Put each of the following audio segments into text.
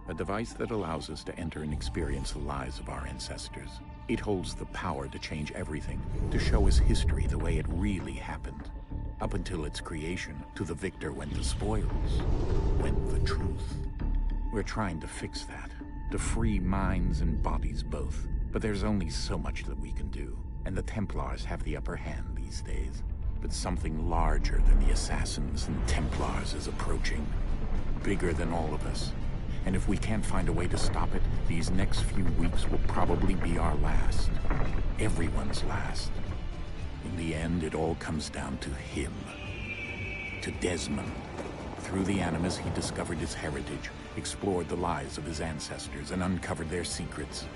A device that allows us to enter and experience the lives of our ancestors. It holds the power to change everything, to show us history the way it really happened. Up until its creation, to the victor went the spoils, went the truth. We're trying to fix that, to free minds and bodies both. But there's only so much that we can do, and the Templars have the upper hand these days. But something larger than the Assassins and Templars is approaching, bigger than all of us. And if we can't find a way to stop it, these next few weeks will probably be our last. Everyone's last. In the end, it all comes down to him. To Desmond. Through the Animus, he discovered his heritage, explored the lives of his ancestors, and uncovered their secrets.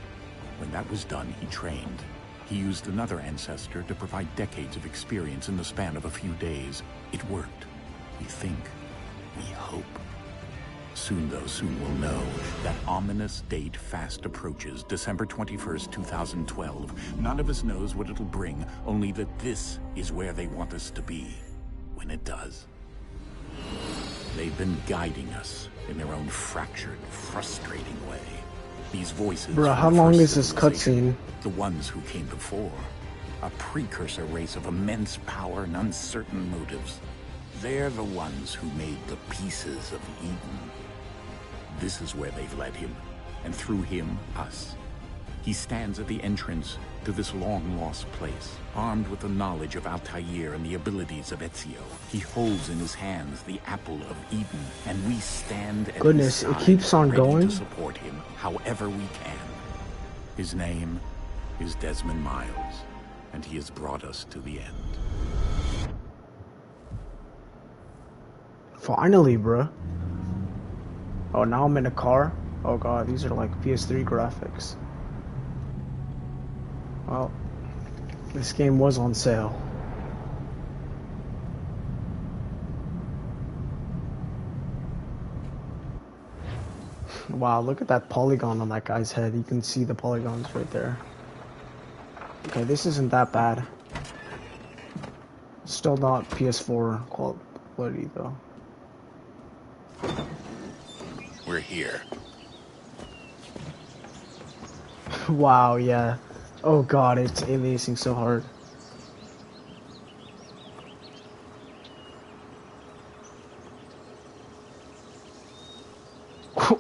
When that was done, he trained. He used another ancestor to provide decades of experience in the span of a few days. It worked. We think. We hope. Soon we'll know. That ominous date fast approaches, December 21st, 2012. None of us knows what it'll bring, only that this is where they want us to be, when it does. They've been guiding us in their own fractured, frustrating way. These voices... Bruh, how long is this cutscene? The ones who came before. A precursor race of immense power and uncertain motives. They're the ones who made the pieces of Eden. This is where they've led him, and through him, us. He stands at the entrance to this long-lost place, armed with the knowledge of Altair and the abilities of Ezio. He holds in his hands the apple of Eden, and we stand at his side, it keeps on ready going. to support him however we can. His name is Desmond Miles, and he has brought us to the end. Finally, bruh. Oh, now I'm in a car? Oh god, these are like PS3 graphics. Well, this game was on sale. Wow, look at that polygon on that guy's head. You can see the polygons right there. Okay, this isn't that bad. Still not PS4 quality though. We're here. Wow, yeah. Oh god, it's aliasing so hard.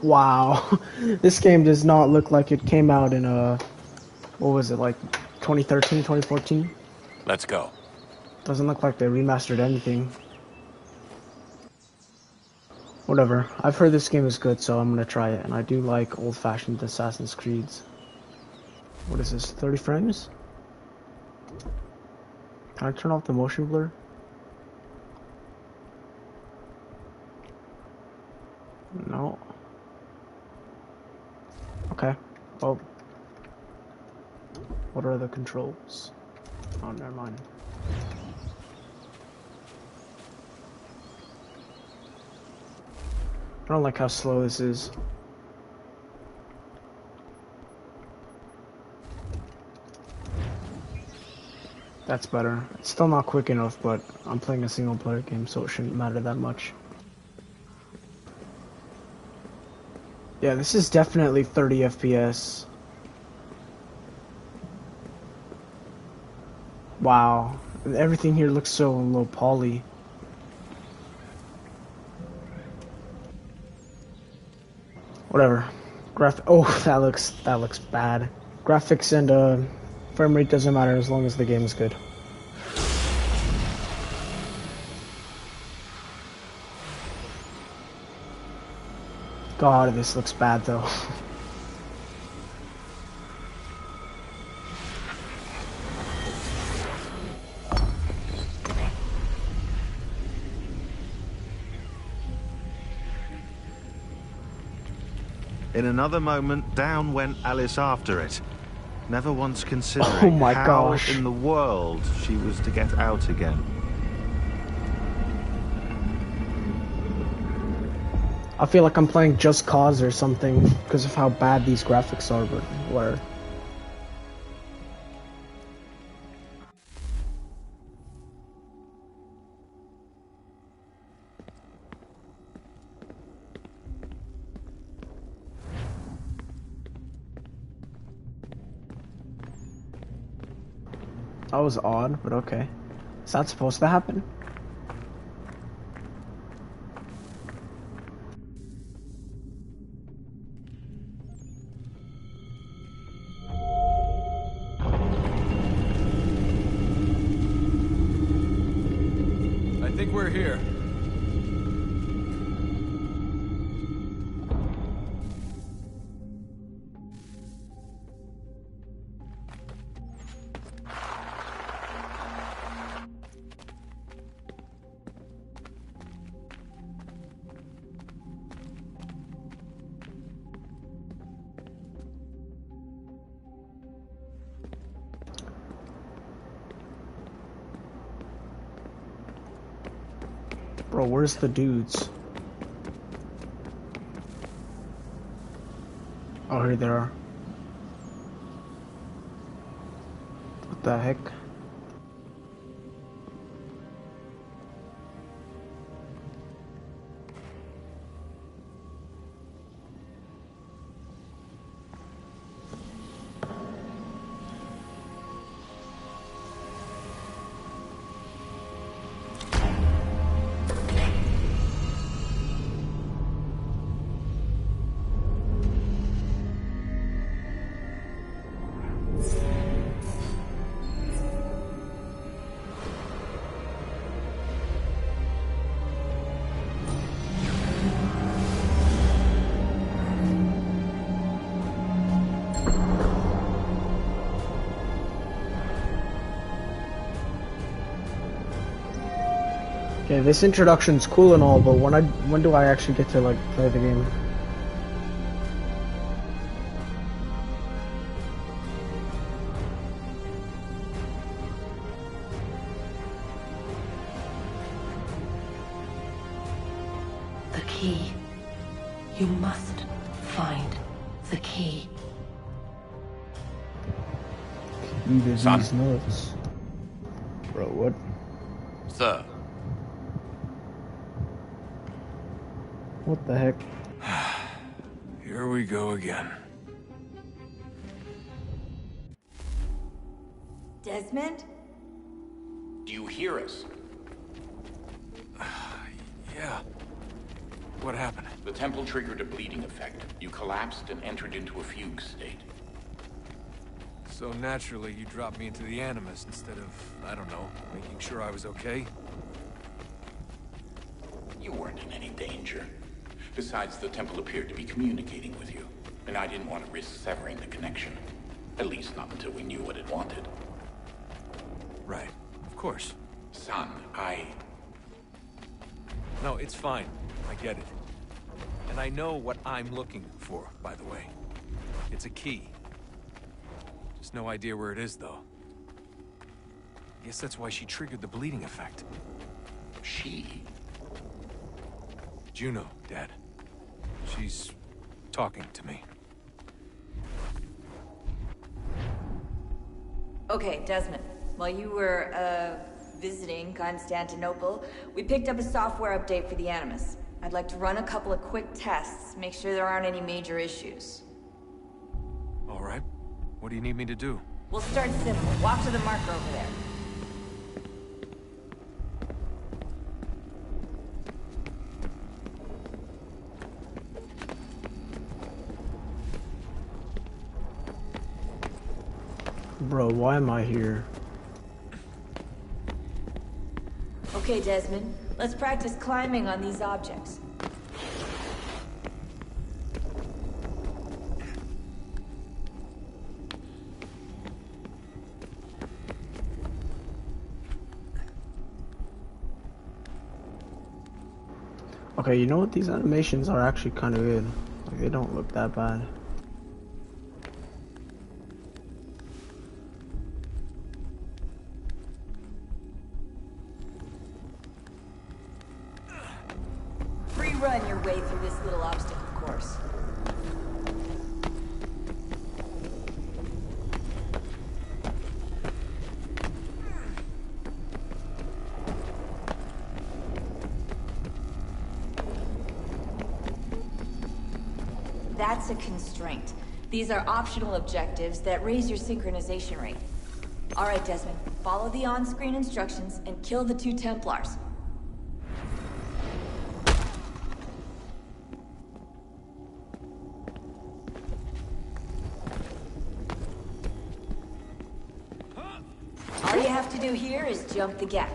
Wow. This game does not look like it came out in what was it, like 2013, 2014? Let's go. Doesn't look like they remastered anything. Whatever. I've heard this game is good, so I'm gonna try it. And I do like old-fashioned Assassin's Creeds. What is this? 30 frames? Can I turn off the motion blur? No. Okay. Oh. What are the controls? Oh, never mind. I don't like how slow this is. That's better. It's still not quick enough, but I'm playing a single player game, so it shouldn't matter that much. Yeah, this is definitely 30 FPS. Wow. Everything here looks so low poly. Whatever. Oh, that looks bad. Graphics and frame rate doesn't matter as long as the game is good. God, this looks bad though. In another moment, down went Alice after it, never once considering Oh my how gosh. in the world she was to get out again. I feel like I'm playing Just Cause or something because of how bad these graphics are, but whatever. That was odd, but okay. Is that supposed to happen? I think we're here. Bro, where's the dudes? Oh, here they are. What the heck? Okay, this introduction's cool and all, but when do I actually get to like play the game? The key. You must find the key. These Son. notes. Bro, what? Sir. What the heck? Here we go again. Desmond? Do you hear us? Yeah. What happened? The temple triggered a bleeding effect. You collapsed and entered into a fugue state. So naturally, you dropped me into the Animus instead of, I don't know, making sure I was okay? You weren't in any danger. Besides, the temple appeared to be communicating with you, and I didn't want to risk severing the connection. At least not until we knew what it wanted. Right. Of course. Son, No, it's fine. I get it. And I know what I'm looking for, by the way. It's a key. Just no idea where it is, though. Guess that's why she triggered the bleeding effect. She? Juno, Dad. She's talking to me. Okay, Desmond. While you were, visiting Constantinople, we picked up a software update for the Animus. I'd like to run a couple of quick tests, make sure there aren't any major issues. All right. What do you need me to do? We'll start simple. Walk to the marker over there. Bro, why am I here? Okay, Desmond. Let's practice climbing on these objects. Okay, you know what? These animations are actually kind of good. Like, they don't look that bad. Free run your way through this little obstacle course. That's a constraint. These are optional objectives that raise your synchronization rate. Alright, Desmond. Follow the on-screen instructions and kill the 2 Templars. All you have to do here is jump the gap.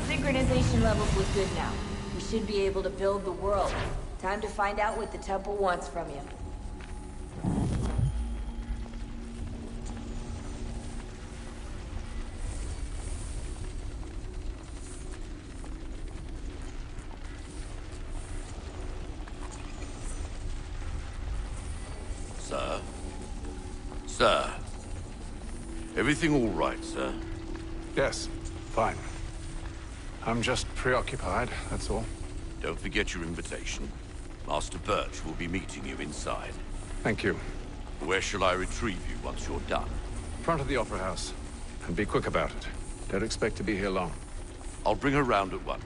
Synchronization levels look good now. We should be able to build the world. Time to find out what the temple wants from you. Sir? Sir? Everything all right, sir? Yes, fine. I'm just preoccupied, that's all. Don't forget your invitation. Master Birch will be meeting you inside. Thank you. Where shall I retrieve you once you're done? Front of the Opera House. And be quick about it. Don't expect to be here long. I'll bring her round at once.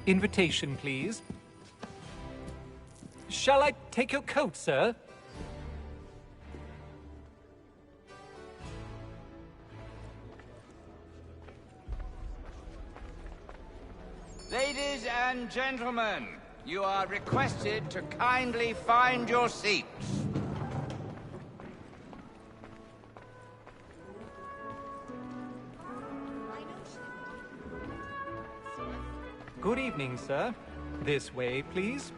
Invitation, please. Shall I take your coat, sir? Ladies and gentlemen, you are requested to kindly find your seats. Good evening, sir. This way, please.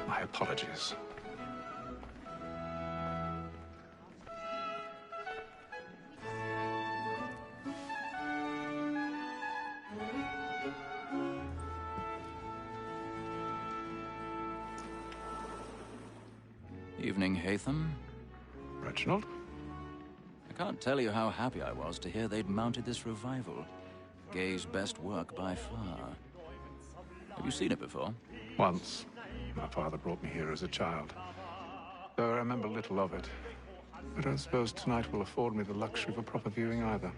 My apologies. Evening, Haytham. Reginald? I can't tell you how happy I was to hear they'd mounted this revival. Gay's best work by far. Have you seen it before? Once. My father brought me here as a child. Though I remember little of it. I don't suppose tonight will afford me the luxury of a proper viewing either.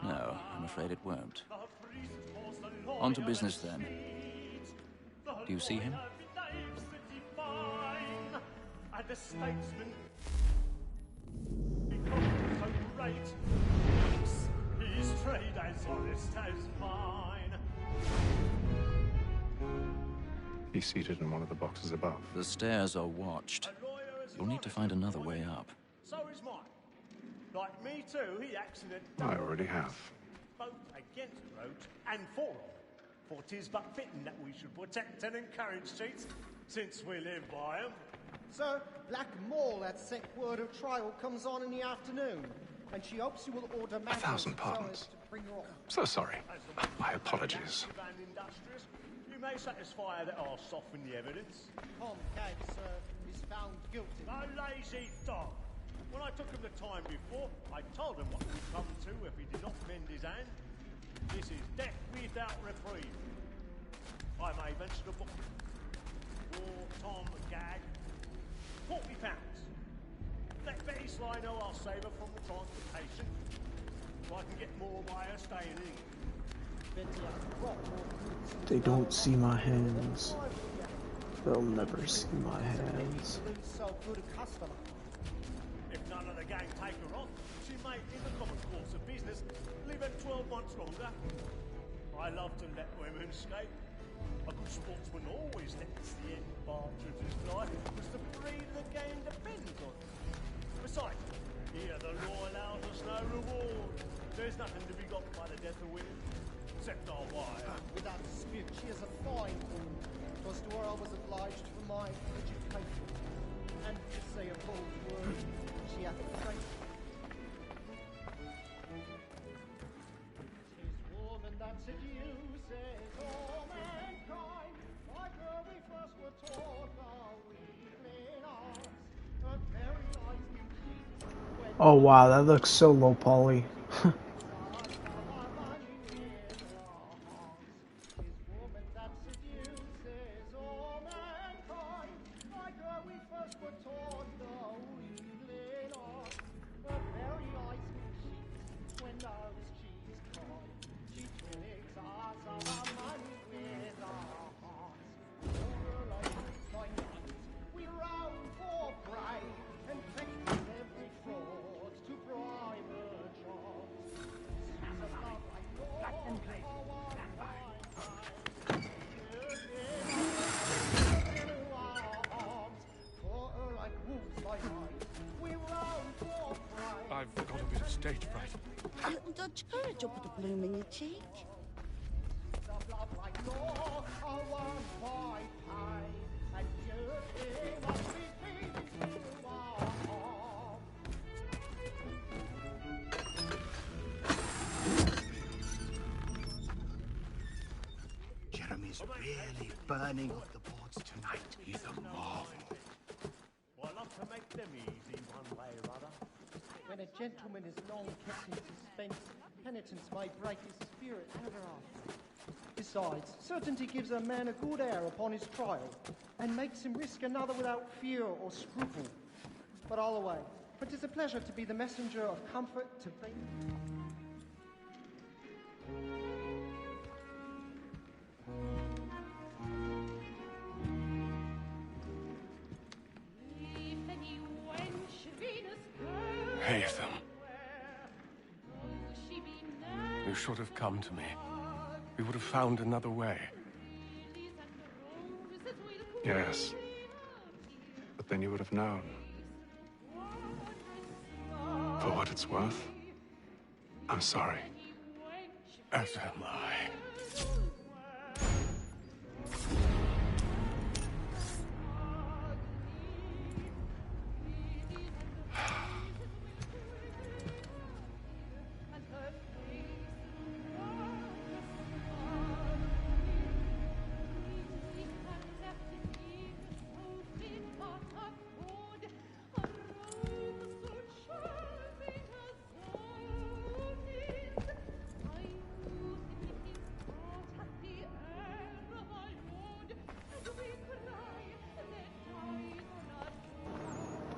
No, I'm afraid it won't. On to business then. Do you see him? His trade as honest as mine. He's seated in one of the boxes above. The stairs are watched. You'll need to find another way up. So is mine. Like me too, he accident. I already have. Both against Roach and for all. For 'tis but fitting that we should protect and encourage cheats, since we live by 'em. Sir, Black Mall at sent word of trial comes on in the afternoon, and she hopes you will order matters 1,000 pardons. to bring her on. So sorry. My apologies. You may satisfy that I'll soften the evidence. Tom Cad, sir, is found guilty. A lazy dog. When I took him the time before, I told him what would come to if he did not mend his hand. This is death without reprieve. I may mention a book. For Tom Gag, £40. Let Betty Sly know I'll save her from the transportation, so I can get more by her staying in. They don't see my hands. They'll never see my hands. So good a customer. If none of the gang take her on, she may, in the common course of business, live at 12 months longer. I love to let women escape. A good sportsman always lets the end partridges fly, because the breed of the game depends on it. Besides, here the law allows us no reward. The There's nothing to be got by the death of women, except our wives. Without dispute, she is a fine woman. 'Twas to her I was obliged for my education. And to say a bold word, she hath faith. 'Tis woman that seduces all mankind. Like her we first were taught the weakling arts. Her very eyes do cheat. Oh wow, that looks so low poly. I've got a bit of stage fright. Little Dutch courage will put a bloom in your cheek. Jeremy's really burning off the boards tonight. He's a marvel. Well, I'd love to make them easy one way or other. When a gentleman is long kept in suspense, penitence may break his spirit ever after. Besides, certainty gives a man a good air upon his trial, and makes him risk another without fear or scruple. But all away, for 'tis a pleasure to be the messenger of comfort to thee. Haytham. You should have come to me. We would have found another way. Yes. But then you would have known. For what it's worth, I'm sorry. As am I.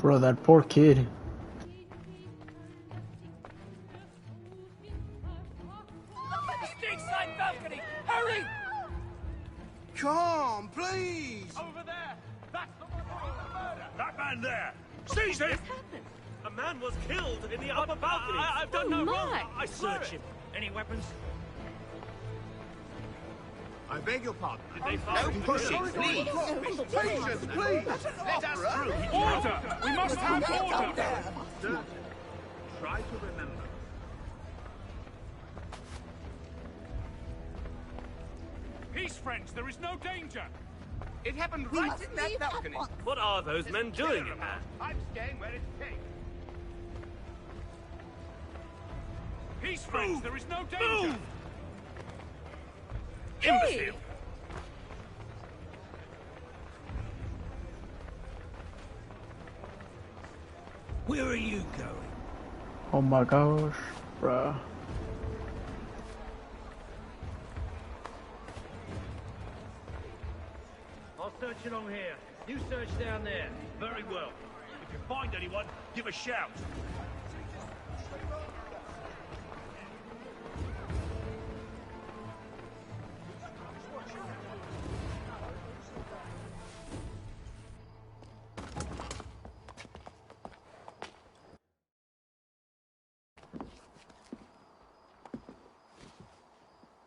Bro, that poor kid. Side balcony! Hurry! Come, please! Over there! That's the one doing the murder! That man there! Seize him! A man was killed in the upper balcony! I've done no wrong! I search him! Any weapons? I beg your pardon. Did they find No pushing, please! Patience, please! Let us through! Order! We must have order! Sir, try to remember. Peace, friends! There is no danger! It happened right in that balcony. What are those men doing in there? I'm staying where it takes. Peace, friends! There is no danger! Move! Imbecile! Where are you going? Oh my gosh, bruh. I'll search along here. You search down there. Very well. If you find anyone, give a shout.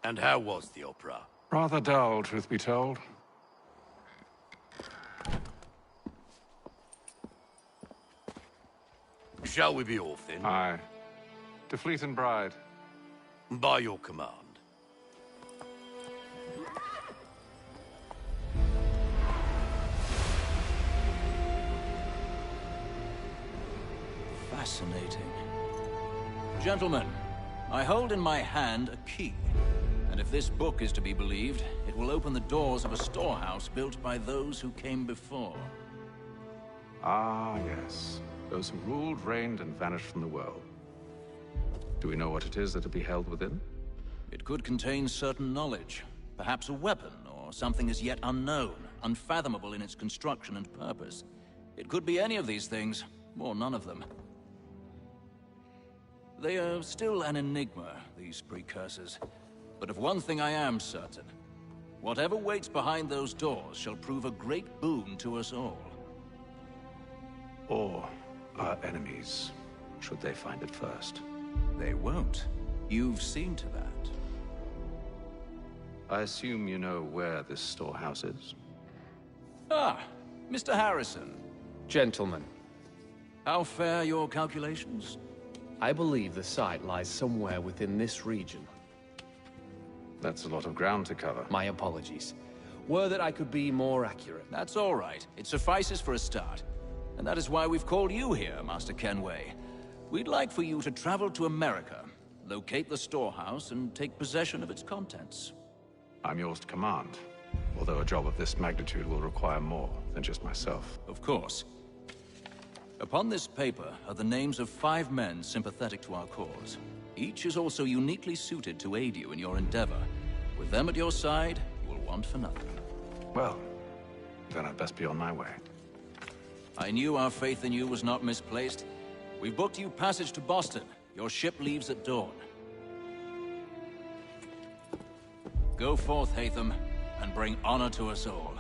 And how was the opera? Rather dull, truth be told. Shall we be off then? Aye. To Fleet and Bride. By your command. Fascinating. Gentlemen, I hold in my hand a key. And if this book is to be believed, it will open the doors of a storehouse built by those who came before. Ah, yes. Those who ruled, reigned, and vanished from the world. Do we know what it is that will be held within? It could contain certain knowledge. Perhaps a weapon, or something as yet unknown, unfathomable in its construction and purpose. It could be any of these things, or none of them. They are still an enigma, these precursors. But of one thing I am certain. Whatever waits behind those doors shall prove a great boon to us all. Or our enemies, should they find it first. They won't. You've seen to that. I assume you know where this storehouse is? Ah, Mr. Harrison. Gentlemen. How fare your calculations? I believe the site lies somewhere within this region. That's a lot of ground to cover. My apologies. Were that I could be more accurate. That's all right. It suffices for a start. And that is why we've called you here, Master Kenway. We'd like for you to travel to America, locate the storehouse, and take possession of its contents. I'm yours to command, although a job of this magnitude will require more than just myself. Of course. Upon this paper are the names of 5 men sympathetic to our cause. Each is also uniquely suited to aid you in your endeavor. With them at your side, you will want for nothing. Well, then I'd best be on my way. I knew our faith in you was not misplaced. We've booked you passage to Boston. Your ship leaves at dawn. Go forth, Haytham, and bring honor to us all.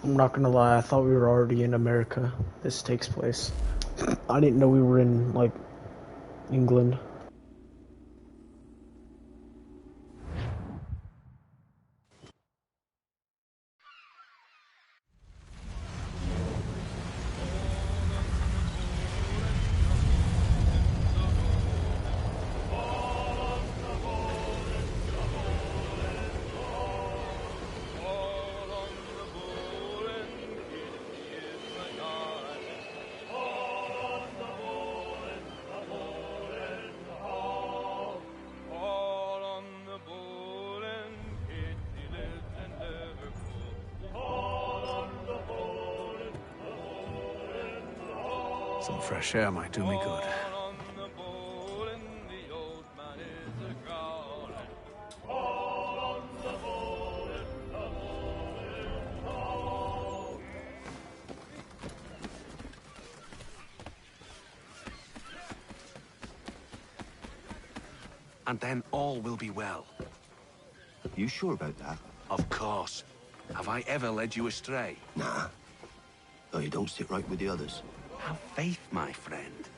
I'm not gonna lie, I thought we were already in America. This takes place. I didn't know we were in, like, England. Some fresh air might do me good. And then all will be well. You sure about that? Of course. Have I ever led you astray? Nah. Oh, you don't sit right with the others. Have faith, my friend.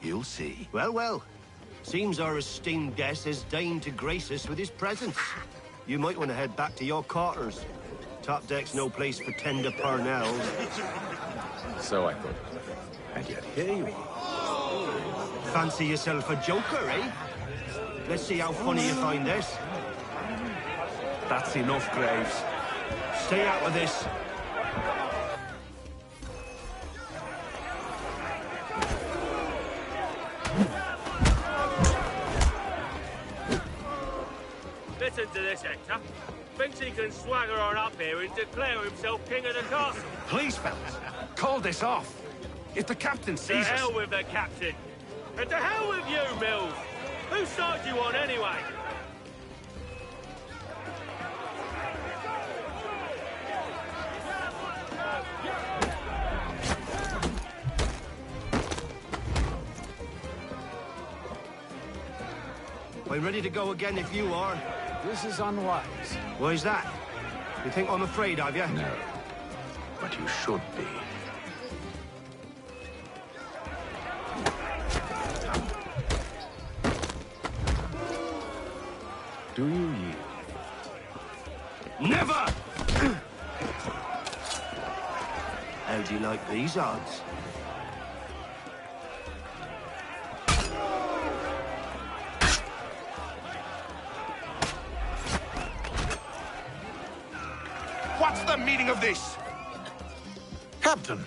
You'll see. Well, well. Seems our esteemed guest has deigned to grace us with his presence. You might want to head back to your quarters. Top deck's no place for tender parnells. So I thought. And yet here you are. Fancy yourself a joker, eh? Let's see how funny you find this. That's enough, Graves. Stay out of this. Listen to this, Hector. Thinks he can swagger on up here and declare himself king of the castle. Please, fellas, call this off. If the captain To sees us... hell with the captain. And to hell with you, Mills. Whose side you on, anyway? I'm ready to go again if you are. This is unwise. Why is that? You think I'm afraid of you? No. But you should be. Do you yield? Never! How do you like these odds? What's the meaning of this? Captain!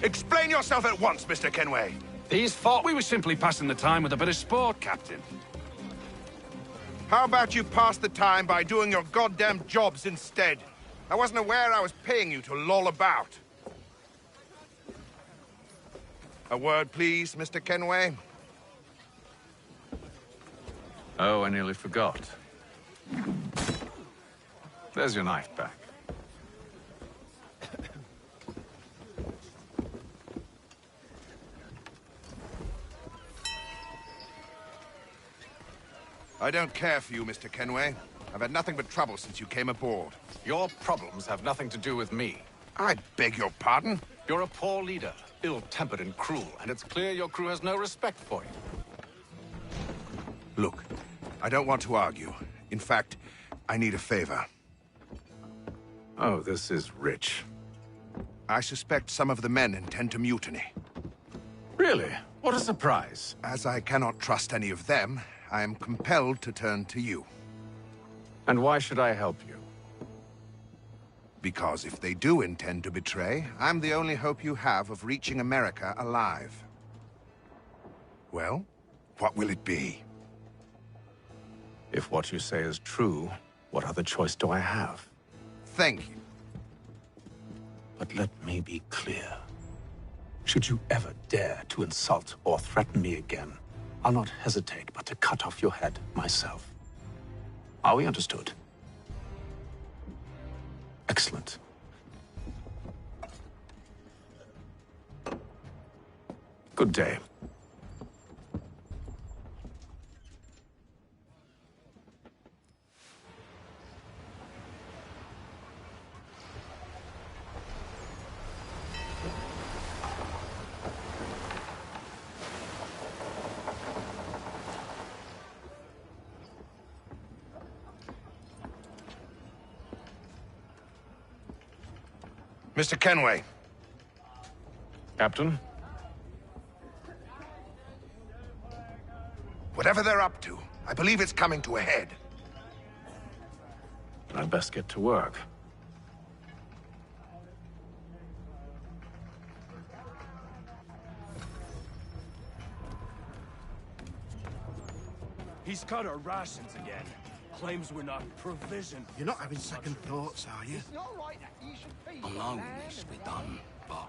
Explain yourself at once, Mr. Kenway. These thought we were simply passing the time with a bit of sport, Captain. How about you pass the time by doing your goddamn jobs instead? I wasn't aware I was paying you to loll about. A word, please, Mr. Kenway. Oh, I nearly forgot. There's your knife back. I don't care for you, Mr. Kenway. I've had nothing but trouble since you came aboard. Your problems have nothing to do with me. I beg your pardon? You're a poor leader, ill-tempered and cruel, and it's clear your crew has no respect for you. Look, I don't want to argue. In fact, I need a favor. Oh, this is rich. I suspect some of the men intend to mutiny. Really? What a surprise. As I cannot trust any of them, I am compelled to turn to you. And why should I help you? Because if they do intend to betray, I'm the only hope you have of reaching America alive. Well, what will it be? If what you say is true, what other choice do I have? Thank you. But let me be clear. Should you ever dare to insult or threaten me again, I'll not hesitate but to cut off your head myself. Are we understood? Excellent. Good day. Mr. Kenway. Captain? Whatever they're up to, I believe it's coming to a head. I'd best get to work. He's cut our rations again. Claims we're not provisioned. You're not having second thoughts, are you? Alone needs to be done, but...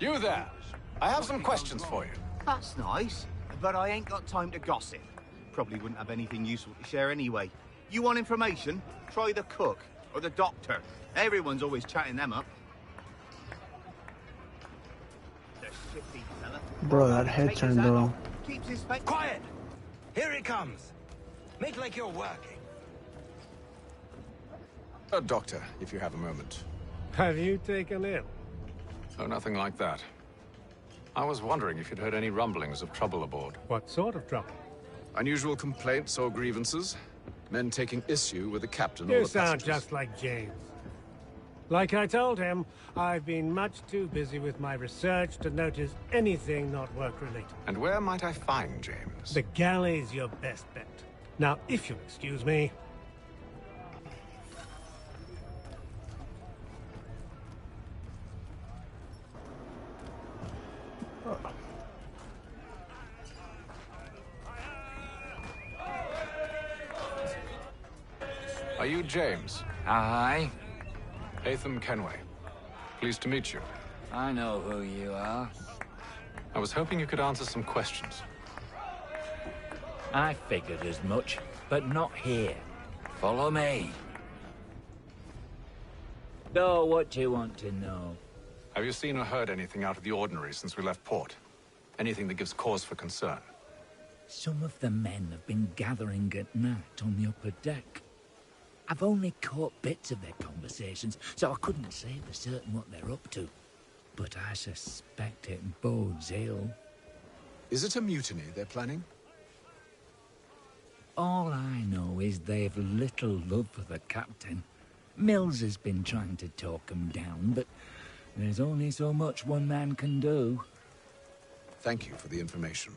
You there! I have some questions for you. That's nice, but I ain't got time to gossip. Probably wouldn't have anything useful to share anyway. You want information? Try the cook, or the doctor. Everyone's always chatting them up. The shifty fella. Bro, that head turned though. Keeps his face. Quiet! Here he comes. Make like you're working. Doctor, if you have a moment. Have you taken ill? Oh, nothing like that. I was wondering if you'd heard any rumblings of trouble aboard. What sort of trouble? Unusual complaints or grievances? Men taking issue with the captain or You the sound passengers? just like James. Like I told him, I've been much too busy with my research to notice anything not work-related. And where might I find James? The galley's your best bet. Now, if you'll excuse me... Are you James? Aye. Atham Kenway. Pleased to meet you. I know who you are. I was hoping you could answer some questions. I figured as much, but not here. Follow me. So, what do you want to know? Have you seen or heard anything out of the ordinary since we left port? Anything that gives cause for concern? Some of the men have been gathering at night on the upper deck. I've only caught bits of their conversations, so I couldn't say for certain what they're up to. But I suspect it bodes ill. Is it a mutiny they're planning? All I know is they've little love for the captain. Mills has been trying to talk them down, but there's only so much one man can do. Thank you for the information.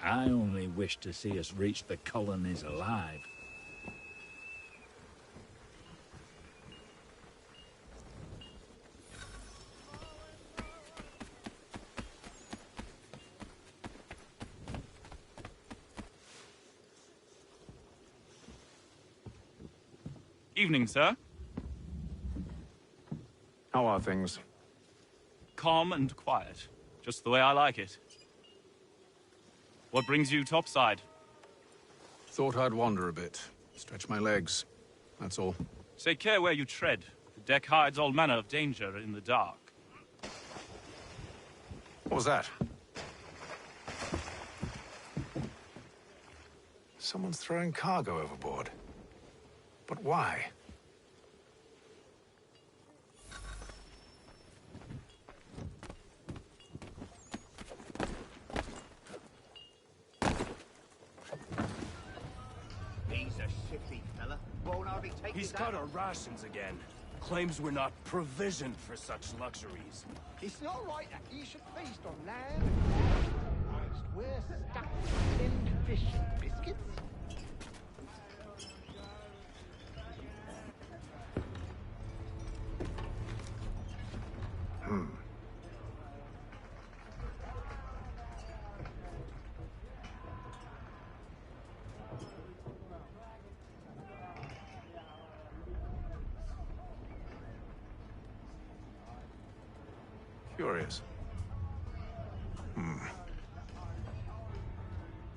I only wish to see us reach the colonies alive. Evening, sir. How are things? Calm and quiet. Just the way I like it. What brings you topside? Thought I'd wander a bit. Stretch my legs. That's all. Take care where you tread. The deck hides all manner of danger in the dark. What was that? Someone's throwing cargo overboard. But why? He's a shifty fella. Won't hardly take He's his cut hand. our rations again. Claims we're not provisioned for such luxuries. It's not right that you should feast on lamb whilst we're stuck with tinned fish and biscuits. Curious.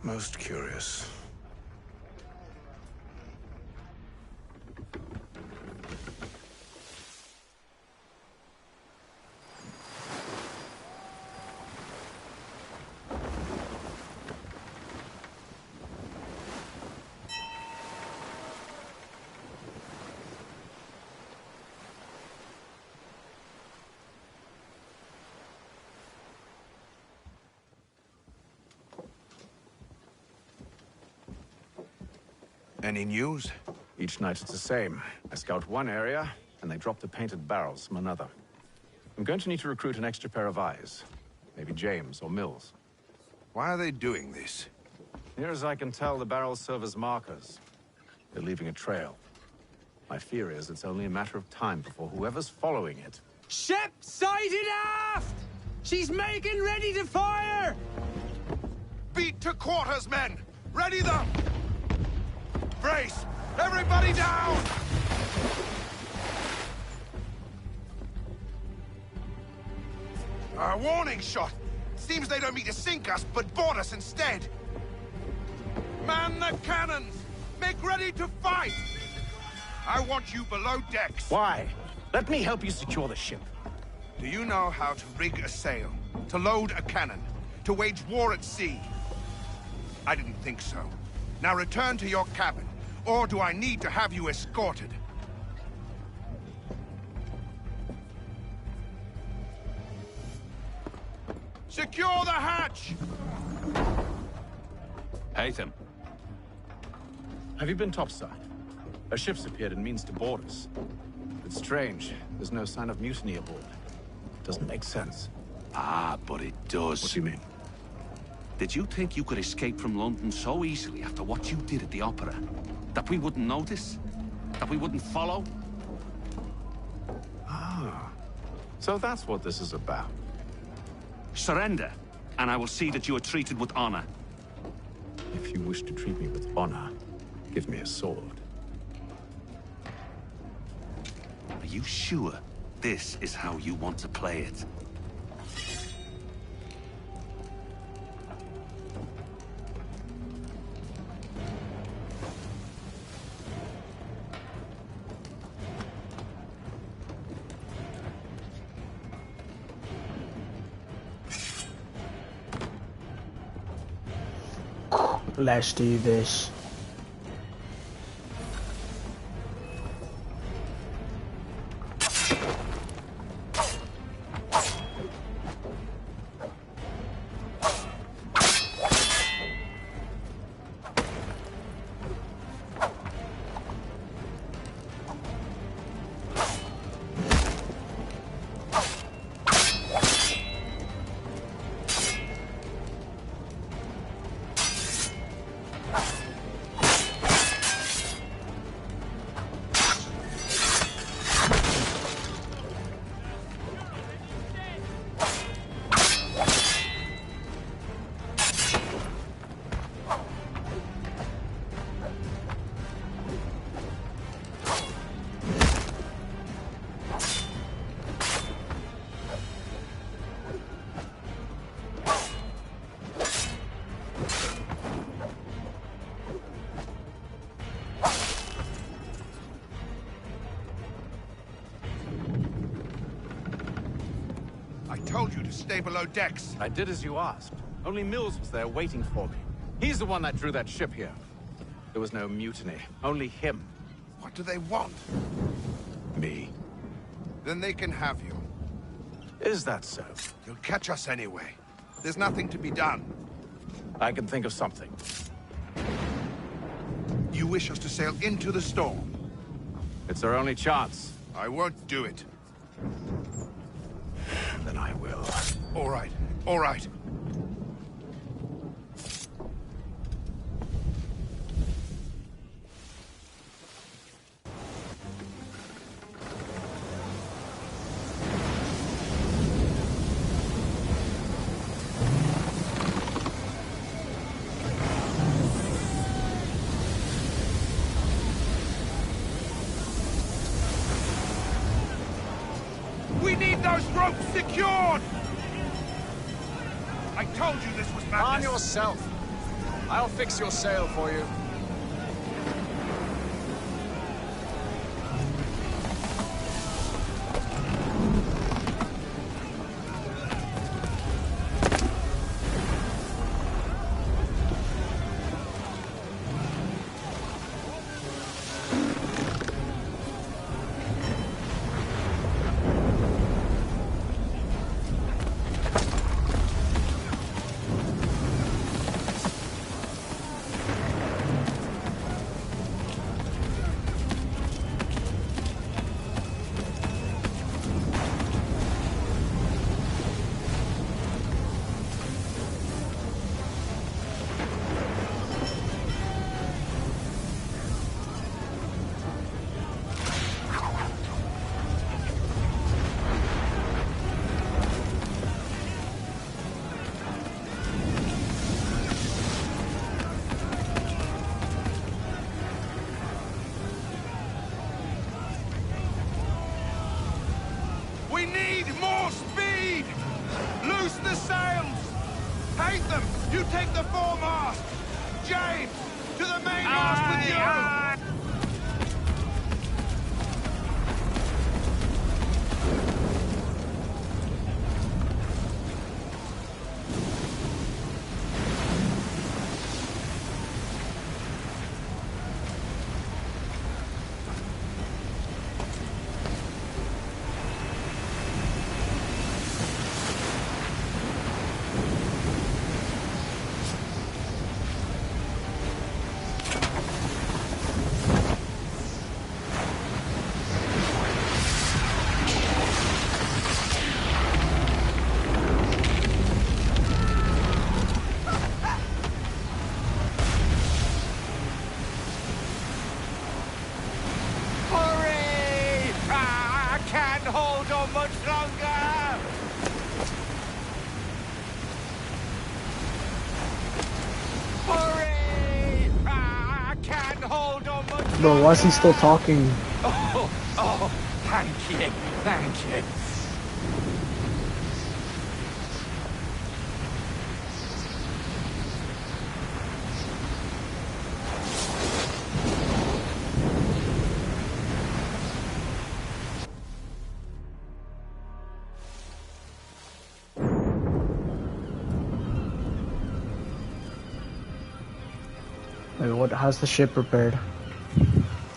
Most curious. Any news? Each night it's the same. I scout one area, and they drop the painted barrels from another. I'm going to need to recruit an extra pair of eyes. Maybe James or Mills. Why are they doing this? Near as I can tell, the barrels serve as markers. They're leaving a trail. My fear is it's only a matter of time before whoever's following it... Ship sighted aft! She's making ready to fire! Beat to quarters, men! Ready them! Brace! Everybody down! A warning shot! Seems they don't mean to sink us, but board us instead! Man the cannons! Make ready to fight! I want you below decks! Why? Let me help you secure the ship. Do you know how to rig a sail? To load a cannon? To wage war at sea? I didn't think so. Now return to your cabin. Or do I need to have you escorted? Secure the hatch! Haytham. Have you been topside? A ship's appeared and means to board us. It's strange. There's no sign of mutiny aboard. Doesn't make sense. Ah, but it does. What do you mean? Did you think you could escape from London so easily after what you did at the Opera? That we wouldn't notice? That we wouldn't follow? Ah. So that's what this is about. Surrender, and I will see that you are treated with honor. If you wish to treat me with honor, give me a sword. Are you sure this is how you want to play it? Let's do this. stay below decks. I did as you asked. Only Mills was there waiting for me. He's the one that drew that ship here. There was no mutiny, only him. What do they want? Me. Then they can have you. Is that so? You'll catch us anyway. There's nothing to be done. I can think of something. You wish us to sail into the storm? It's our only chance. I won't do it. Then I will. All right, all right. We need those ropes secured! I told you this was madness. Arm yourself. I'll fix your sail for you. We need more speed! Loose the sails! Haytham, you take the foremast! James, to the mainmast with you! Hold on much longer! Hurry! I can't hold on much longer! Bro, why is he still talking? Oh, thank you, thank you. Wait, what? How's the ship prepared?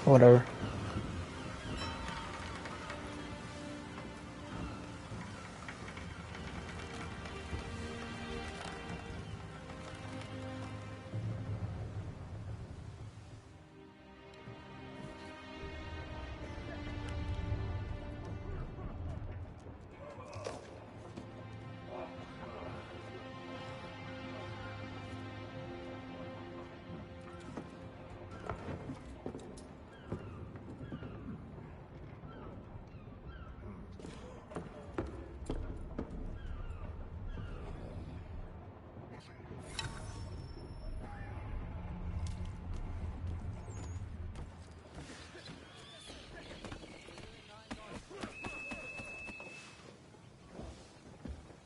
Whatever.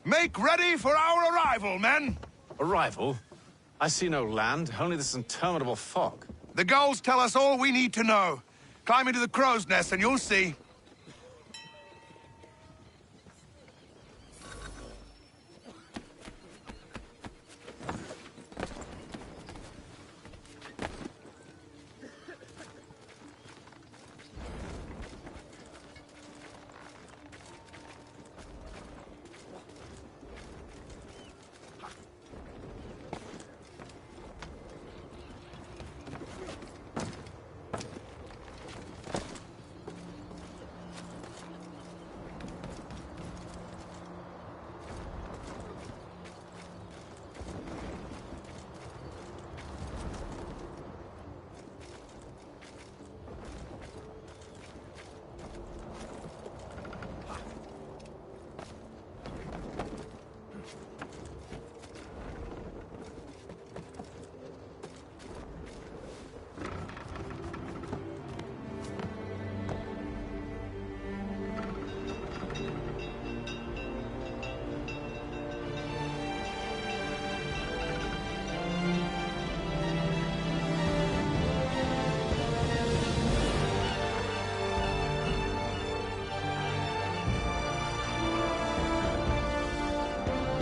Make ready for our arrival, men! Arrival? I see no land, only this interminable fog. The gulls tell us all we need to know. Climb into the crow's nest and you'll see.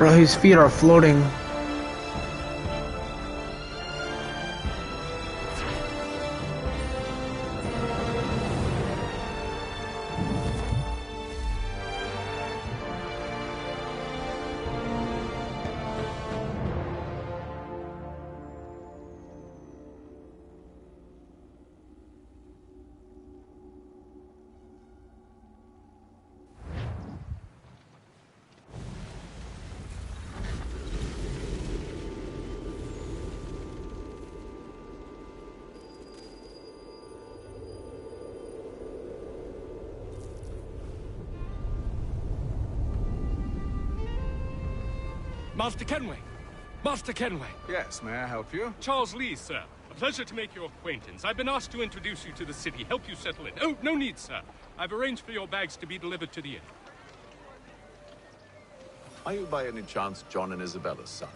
Bro, his feet are floating. Master Kenway! Master Kenway! Yes, may I help you? Charles Lee, sir. A pleasure to make your acquaintance. I've been asked to introduce you to the city, help you settle in. Oh, no need, sir. I've arranged for your bags to be delivered to the inn. Are you by any chance John and Isabella's son?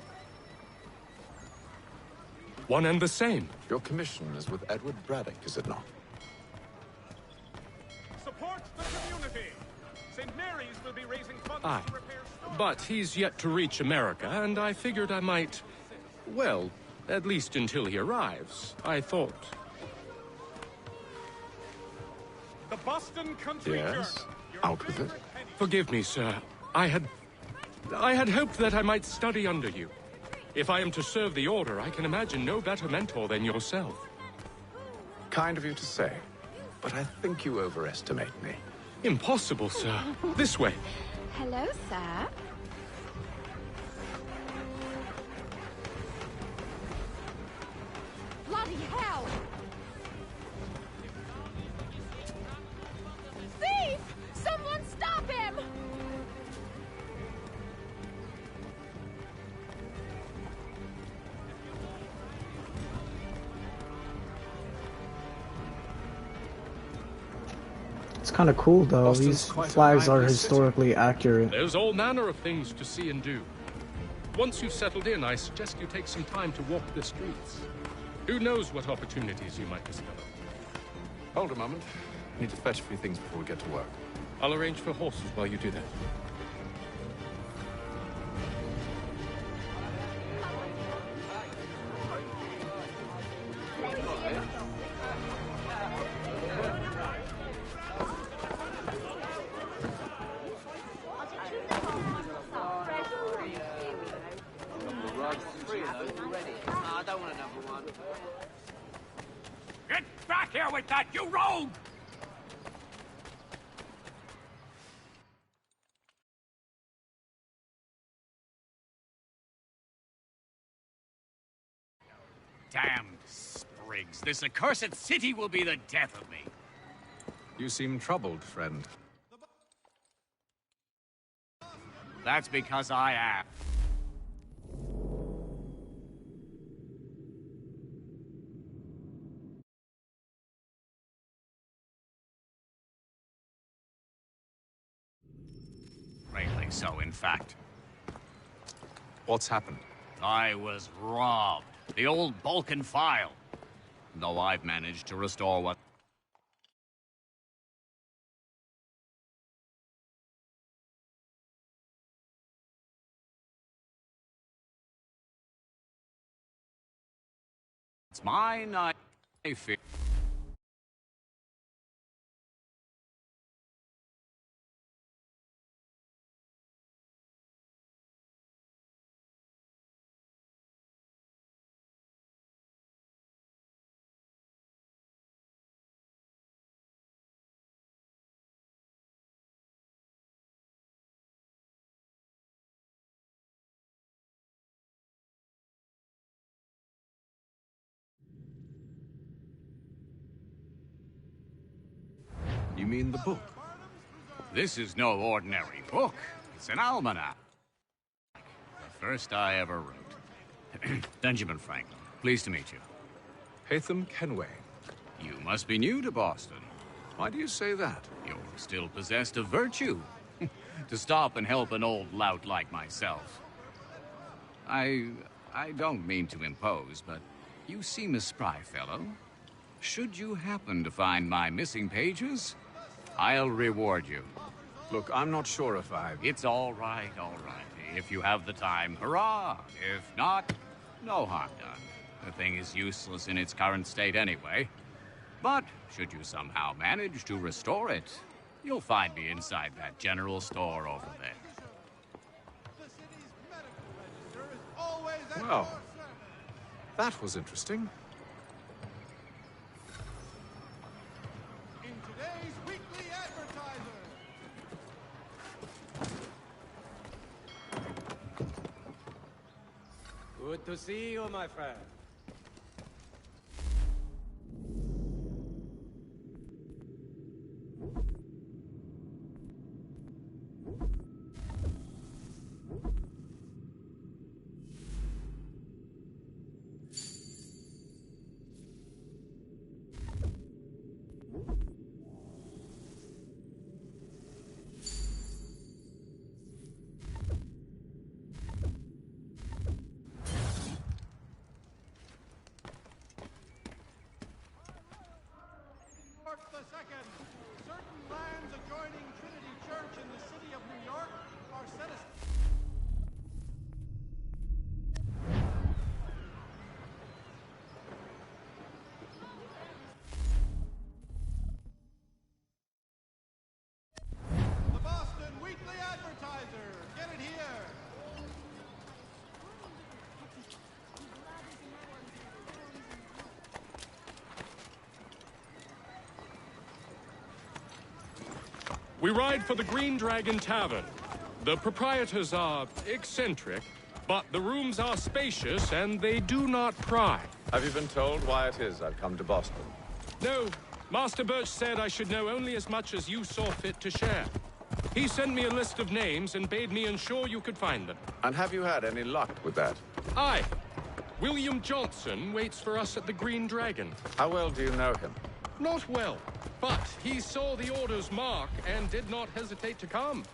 One and the same. Your commission is with Edward Braddock, is it not? Support the community! St. Mary's will be raising funds to repair... But he's yet to reach America, and I figured I might... Well, at least until he arrives. I thought... The Boston Country Yes, out with it. Forgive me, sir. I had hoped that I might study under you. If I am to serve the Order, I can imagine no better mentor than yourself. Kind of you to say, but I think you overestimate me. Impossible, sir. This way. Hello, sir. Bloody hell! Thief! Someone stop him! It's kind of cool though. Boston's These quite a flags are lively historically accurate. There's all manner of things to see and do. Once you've settled in, I suggest you take some time to walk the streets. Who knows what opportunities you might discover. Hold a moment. I need to fetch a few things before we get to work. I'll arrange for horses while you do that. Get back here with that, you rogue! Damned sprigs. This accursed city will be the death of me. You seem troubled, friend. That's because I am. Greatly so, in fact. What's happened? I was robbed. The old Balkan file. Though I've managed to restore what... It's mine, I fear. You mean the book? This is no ordinary book. It's an almanac. The first I ever wrote. Benjamin Franklin, pleased to meet you. Haytham Kenway. You must be new to Boston. Why do you say that? You're still possessed of virtue. To stop and help an old lout like myself. I don't mean to impose, but you seem a spry fellow. Should you happen to find my missing pages, I'll reward you. Look, I'm not sure if I... It's all right, all right. If you have the time, hurrah! If not, no harm done. The thing is useless in its current state anyway. But should you somehow manage to restore it, you'll find me inside that general store over there. Well, that was interesting. In today's Weekly Advertiser. Good to see you, my friend. Second, certain lands adjoining Trinity Church in the city of New York are set aside. The Boston Weekly Advertiser. Get it here. We ride for the Green Dragon Tavern. The proprietors are eccentric, but the rooms are spacious and they do not pry. Have you been told why it is I've come to Boston? No, Master Birch said I should know only as much as you saw fit to share. He sent me a list of names and bade me ensure you could find them. And have you had any luck with that? Aye. William Johnson waits for us at the Green Dragon. How well do you know him? Not well, but he saw the order's mark and did not hesitate to come.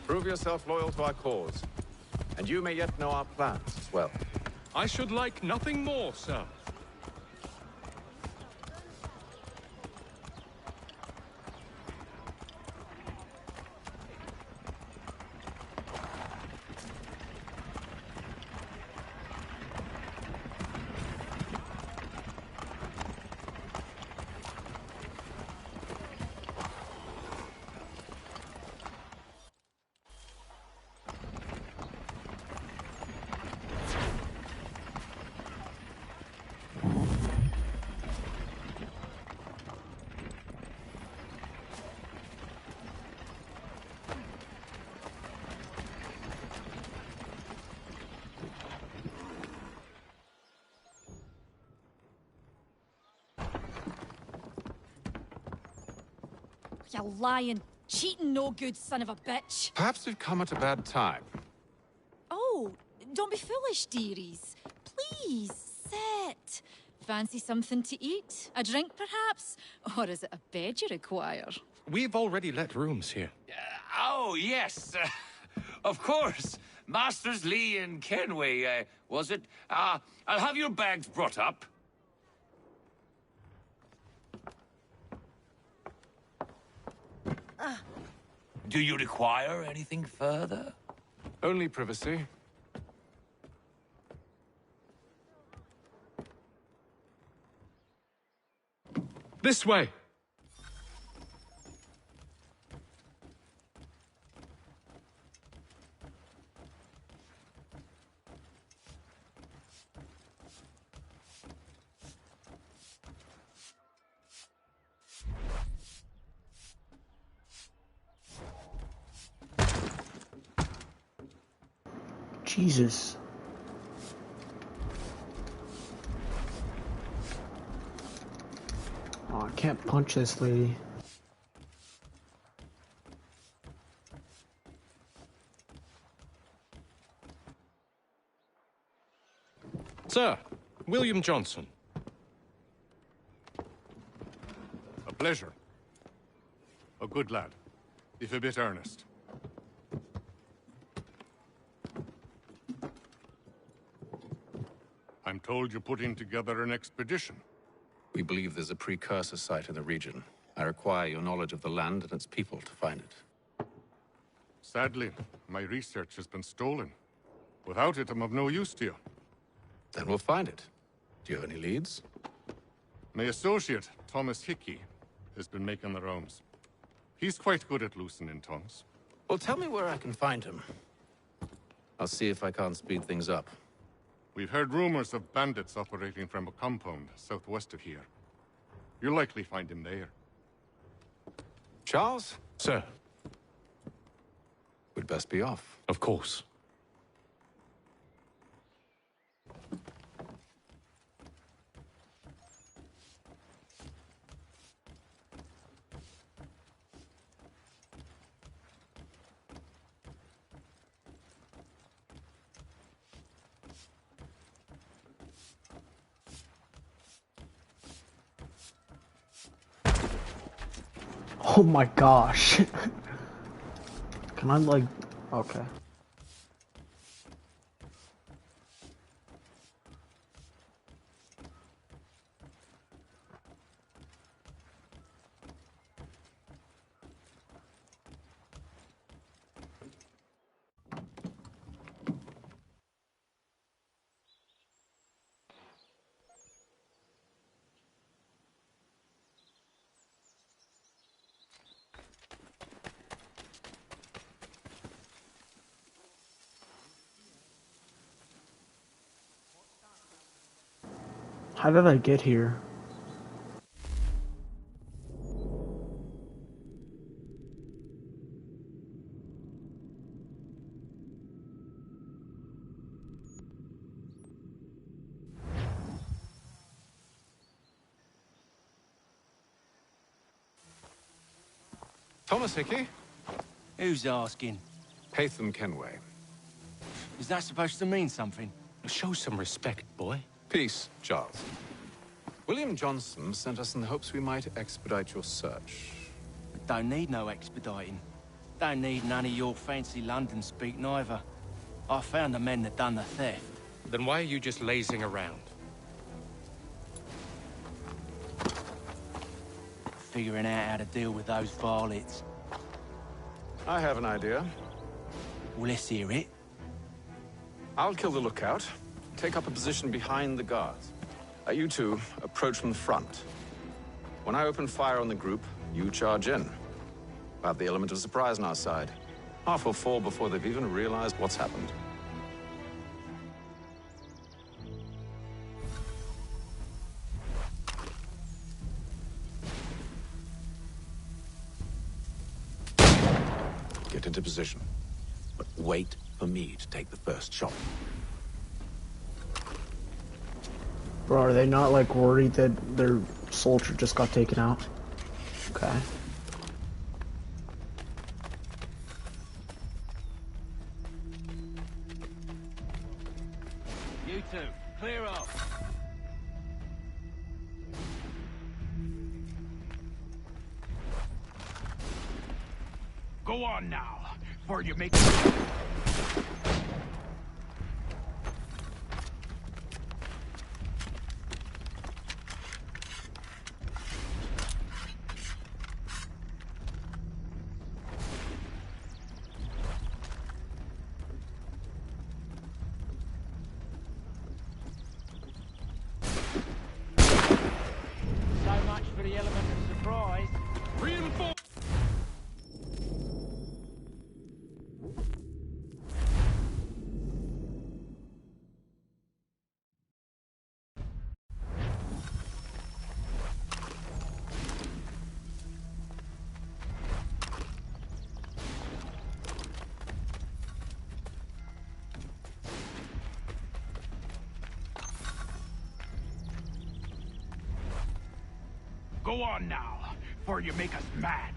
Prove yourself loyal to our cause, and you may yet know our plans as well. I should like nothing more, sir. You lying, cheating, no good son of a bitch. Perhaps we've come at a bad time. Oh, don't be foolish, dearies. Please, sit. Fancy something to eat? A drink, perhaps? Or is it a bed you require? We've already let rooms here. Oh, yes. Of course. Masters Lee and Kenway, was it? I'll have your bags brought up. Do you require anything further? Only privacy. This way. Jesus. Oh, I can't punch this lady. Sir, William Johnson. A pleasure. A good lad, if a bit earnest. I'm told you're putting together an expedition. We believe there's a precursor site in the region. I require your knowledge of the land and its people to find it. Sadly, my research has been stolen. Without it, I'm of no use to you. Then we'll find it. Do you have any leads? My associate, Thomas Hickey, has been making the rounds. He's quite good at loosening tongues. Well, tell me where I can find him. I'll see if I can't speed things up. We've heard rumors of bandits operating from a compound southwest of here. You'll likely find him there. Charles? Sir. We'd best be off. Of course. Oh my gosh. Can I like... Okay. How did I get here? Thomas Hickey? Who's asking? Haytham Kenway. Is that supposed to mean something? Show some respect, boy. Peace, Charles. William Johnson sent us in the hopes we might expedite your search. Don't need no expediting. Don't need none of your fancy London speak neither. I found the men that done the theft. Then why are you just lazing around? Figuring out how to deal with those varlets. I have an idea. Well, let's hear it. I'll kill the lookout. Take up a position behind the guards. You two approach from the front. When I open fire on the group, you charge in. We'll have the element of surprise on our side. Half will fall before they've even realized what's happened. Get into position. But wait for me to take the first shot. Bro, are they not like worried that their soldier just got taken out? Okay. You two, clear off. Go on now, before you make... So much for the element of surprise. Reinforce! Go on now, before you make us mad.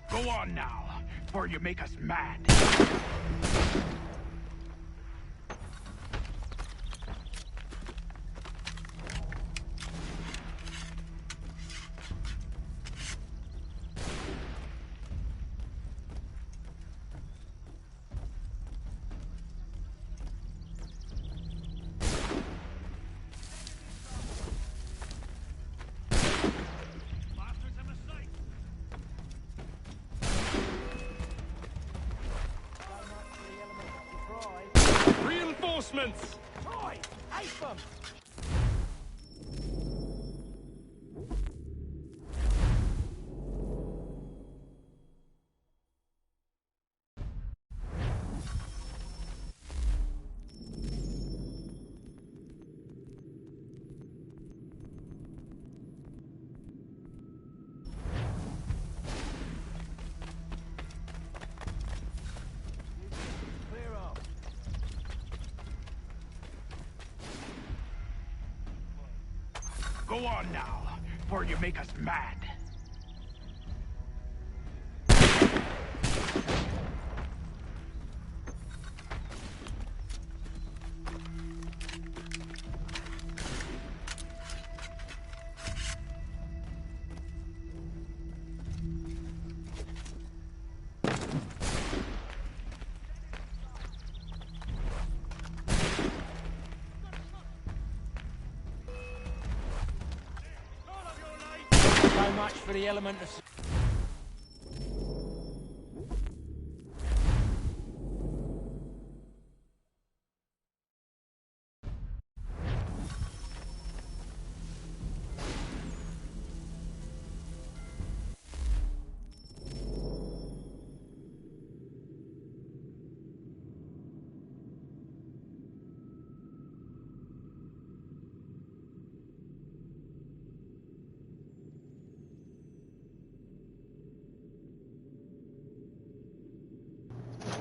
Go on now, before you make us mad. reinforcements! Troy! Ace them! Go on now, before you make us mad. So much for the element of...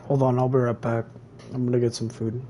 Hold on, I'll be right back. I'm gonna get some food.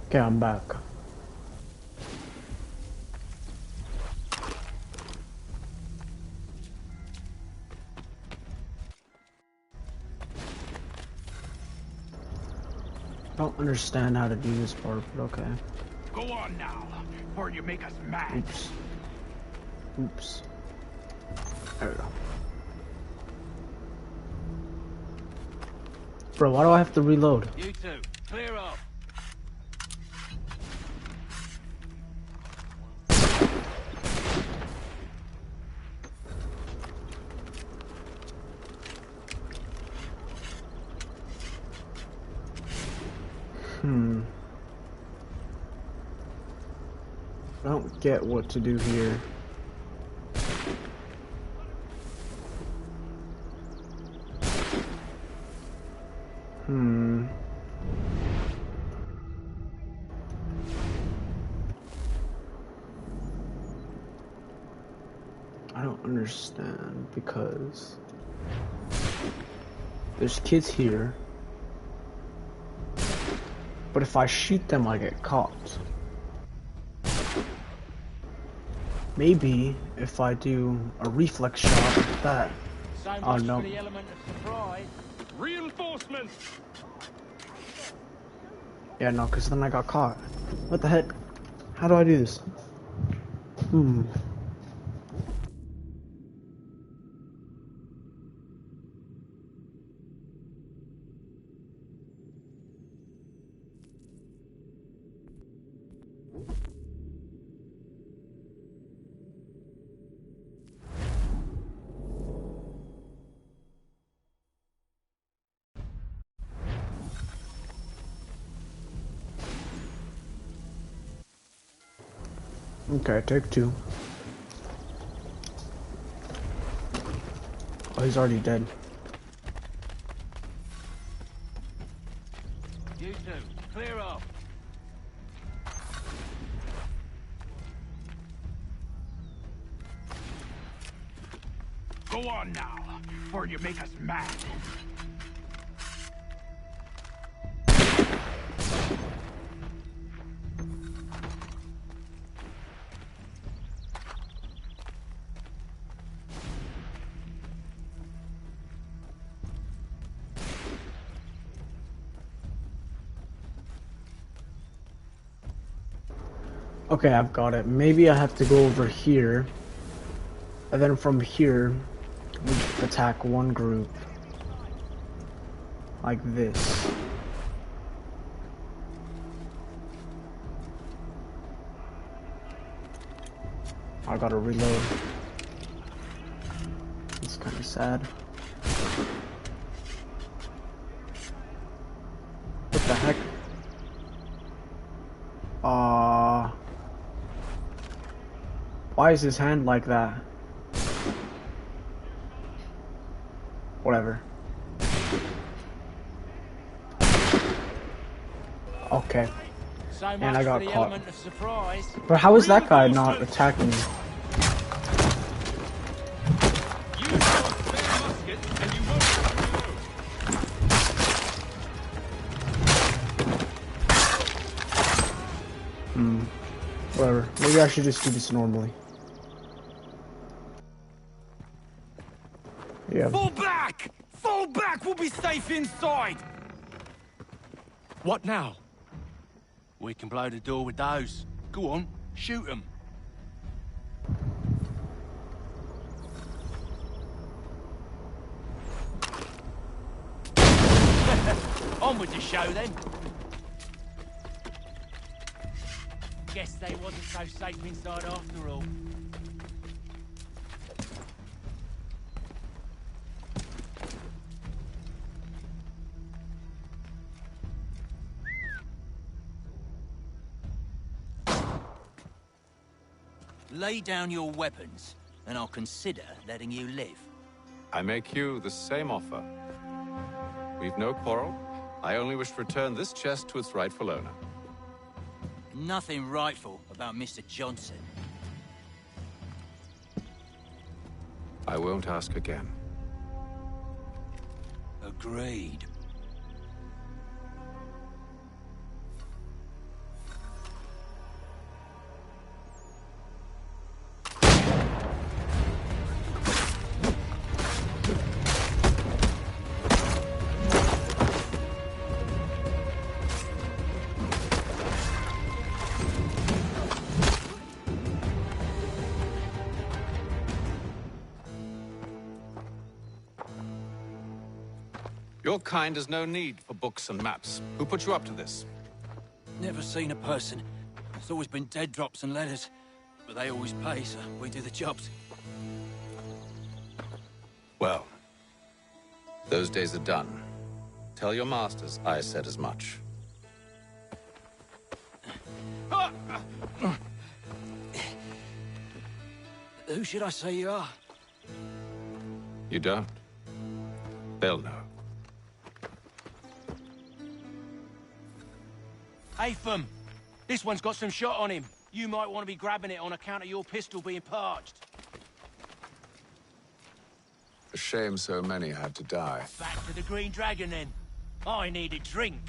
Okay, I'm back. Don't understand how to do this part, but okay. Go on now, before you make us mad. Oops. Oops. There we go. Bro, why do I have to reload? You two, clear off. I don't get what to do here. I don't understand because there's kids here, but if I shoot them I get caught. Maybe if I do a reflex shot like that. Oh no. For the element of surprise. Reinforcements. Yeah, no, because then I got caught. What the heck? How do I do this? Okay, take 2. Oh, he's already dead. You two, clear off. Go on now, before you make us mad. Okay, I've got it. Maybe I have to go over here, and then from here, we attack one group. Like this. I gotta reload. It's kinda sad. What the heck? Why is his hand like that? Whatever. Okay. So much And I got for the caught. element of surprise. But how is that guy not attacking me? Whatever. Maybe I should just do this normally. Yeah. Fall back! Fall back! We'll be safe inside! What now? We can blow the door with those. Go on, shoot them. On with the show then. Guess they wasn't so safe inside after all. Lay down your weapons, and I'll consider letting you live. I make you the same offer. We've no quarrel. I only wish to return this chest to its rightful owner. Nothing rightful about Mr. Johnson. I won't ask again. Agreed. Your kind has no need for books and maps. Who put you up to this? Never seen a person. It's always been dead drops and letters. But they always pay, so we do the jobs. Well, those days are done. Tell your masters I said as much. Who should I say you are? You don't? They'll know. Haytham, this one's got some shot on him. You might want to be grabbing it on account of your pistol being parched. A shame so many had to die. Back to the Green Dragon, then. I need a drink.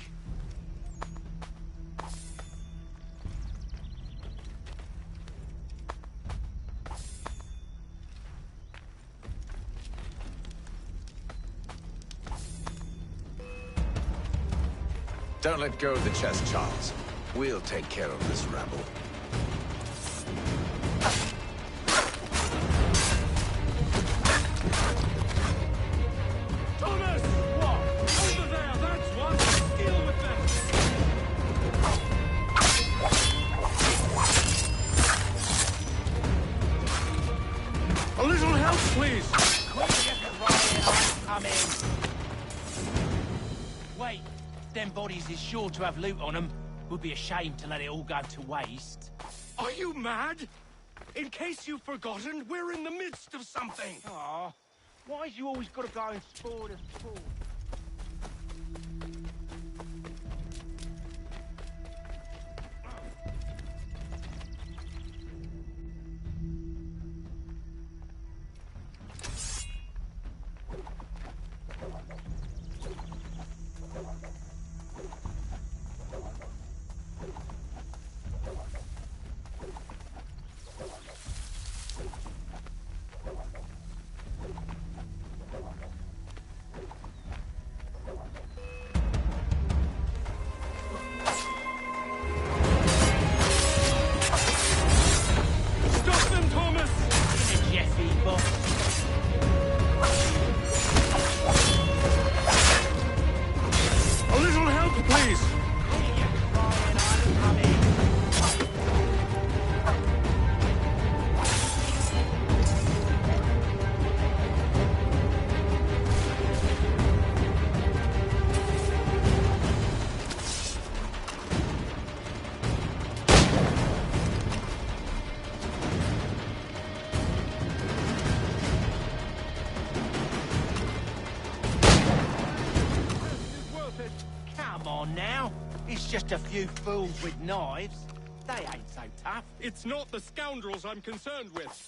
Don't let go of the chest, Charles. We'll take care of this rabble. Thomas! What? Over there, that's one! Deal with them! A little help, please! Wait, them bodies is sure to have loot on them. Would be a shame to let it all go to waste. Are you mad? In case you've forgotten, we're in the midst of something. Aw, why's you always gotta go and spoil the sport? Just a few fools with knives. They ain't so tough. It's not the scoundrels I'm concerned with.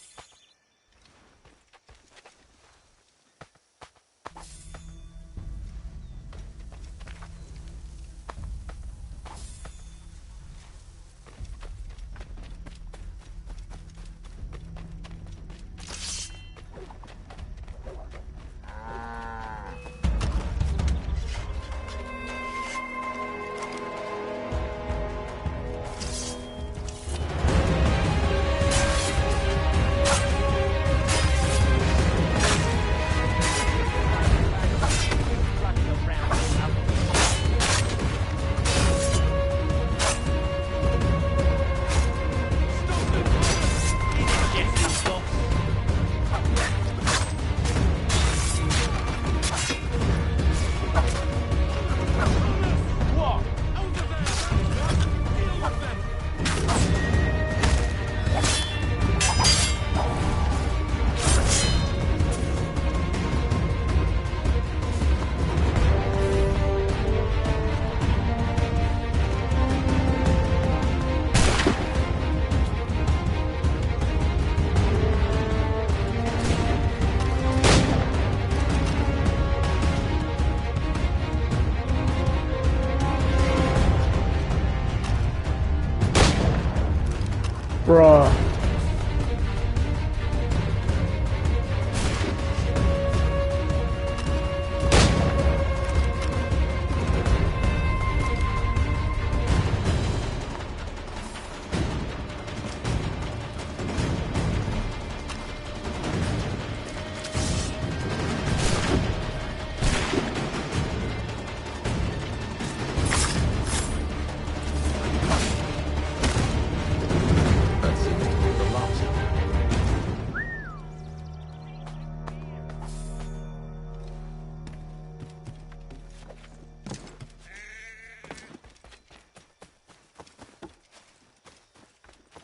Bruh.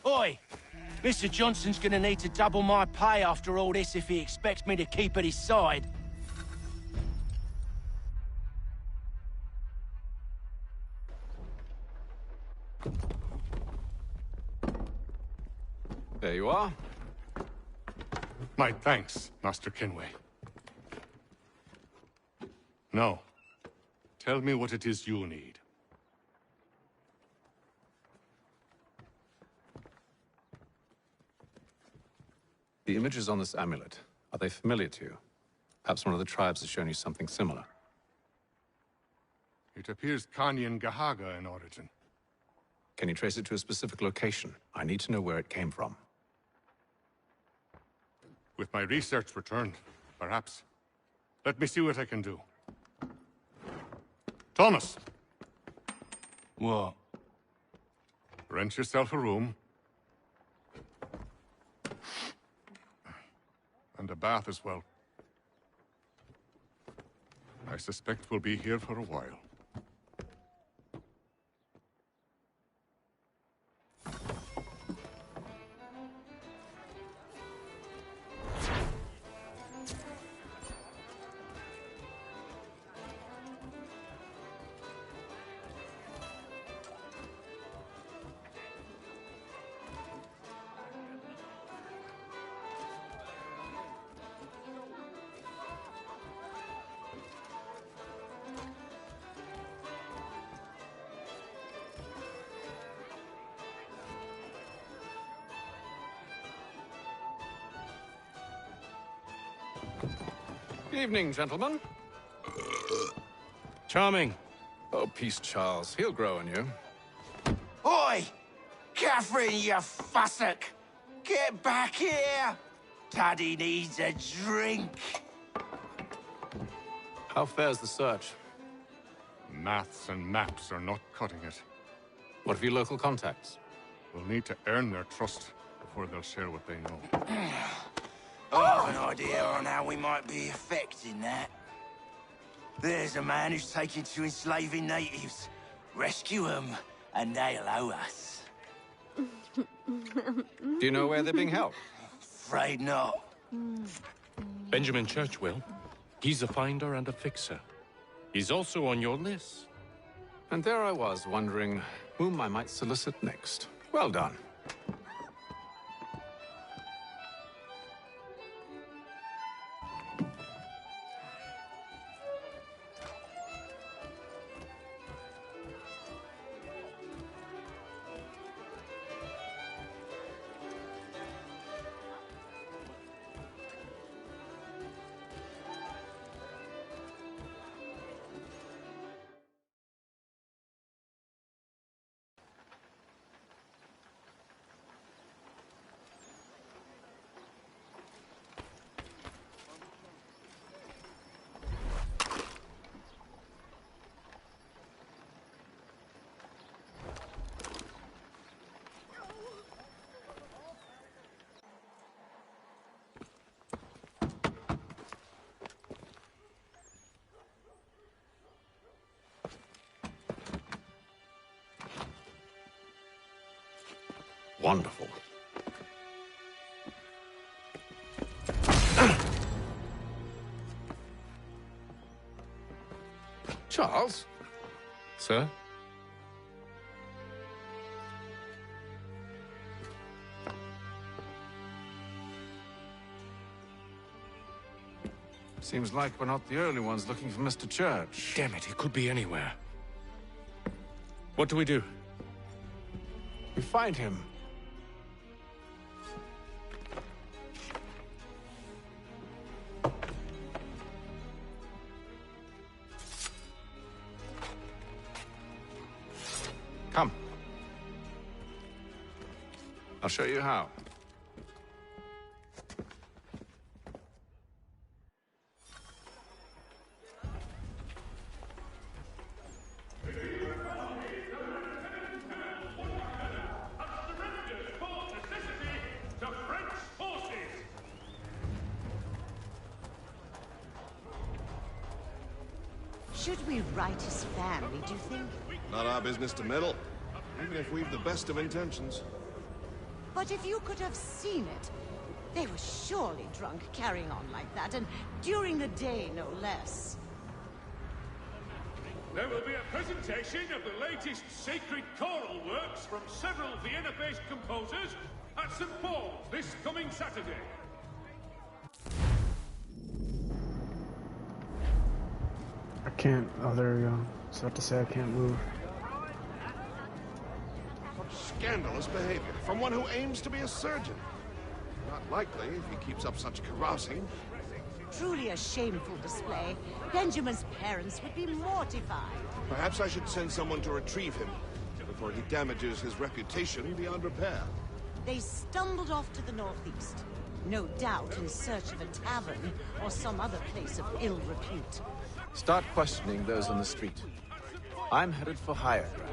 Oi! Mr. Johnson's gonna need to double my pay after all this if he expects me to keep at his side. There you are. My thanks, Master Kenway. Now, tell me what it is you need. The images on this amulet, are they familiar to you? Perhaps one of the tribes has shown you something similar. It appears Kanyan Gahaga in origin. Can you trace it to a specific location? I need to know where it came from. With my research returned, perhaps. Let me see what I can do. Thomas! What? Rent yourself a room. And a bath as well. I suspect we'll be here for a while. Evening, gentlemen. Charming. Oh, peace, Charles. He'll grow on you. Oi! Catherine, you fussock! Get back here! Taddy needs a drink. How fares the search? Maths and maps are not cutting it. What of your local contacts? We'll need to earn their trust before they'll share what they know. I have an idea on how we might be affecting that. There's a man who's taken to enslaving natives. Rescue them, and they'll owe us. Do you know where they're being held? Afraid not. Benjamin Churchwill. He's a finder and a fixer. He's also on your list. And there I was, wondering whom I might solicit next. Well done. Wonderful. Charles? Sir? Seems like we're not the only ones looking for Mr. Church. Damn it, he could be anywhere. What do we do? We find him. Come. I'll show you how. Should we right his family, do you think? Not our business to meddle, even if we've the best of intentions. But if you could have seen it, they were surely drunk carrying on like that, and during the day, no less. There will be a presentation of the latest sacred choral works from several Vienna-based composers at St. Paul's this coming Saturday. I can't. Oh, there we go. So I have to say I can't move. Such scandalous behavior from one who aims to be a surgeon. Not likely if he keeps up such carousing. Truly a shameful display. Benjamin's parents would be mortified. Perhaps I should send someone to retrieve him before he damages his reputation beyond repair. They stumbled off to the northeast, no doubt in search of a tavern or some other place of ill repute. Start questioning those on the street. I'm headed for higher ground.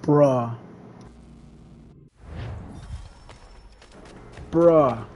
Bruh. Bruh.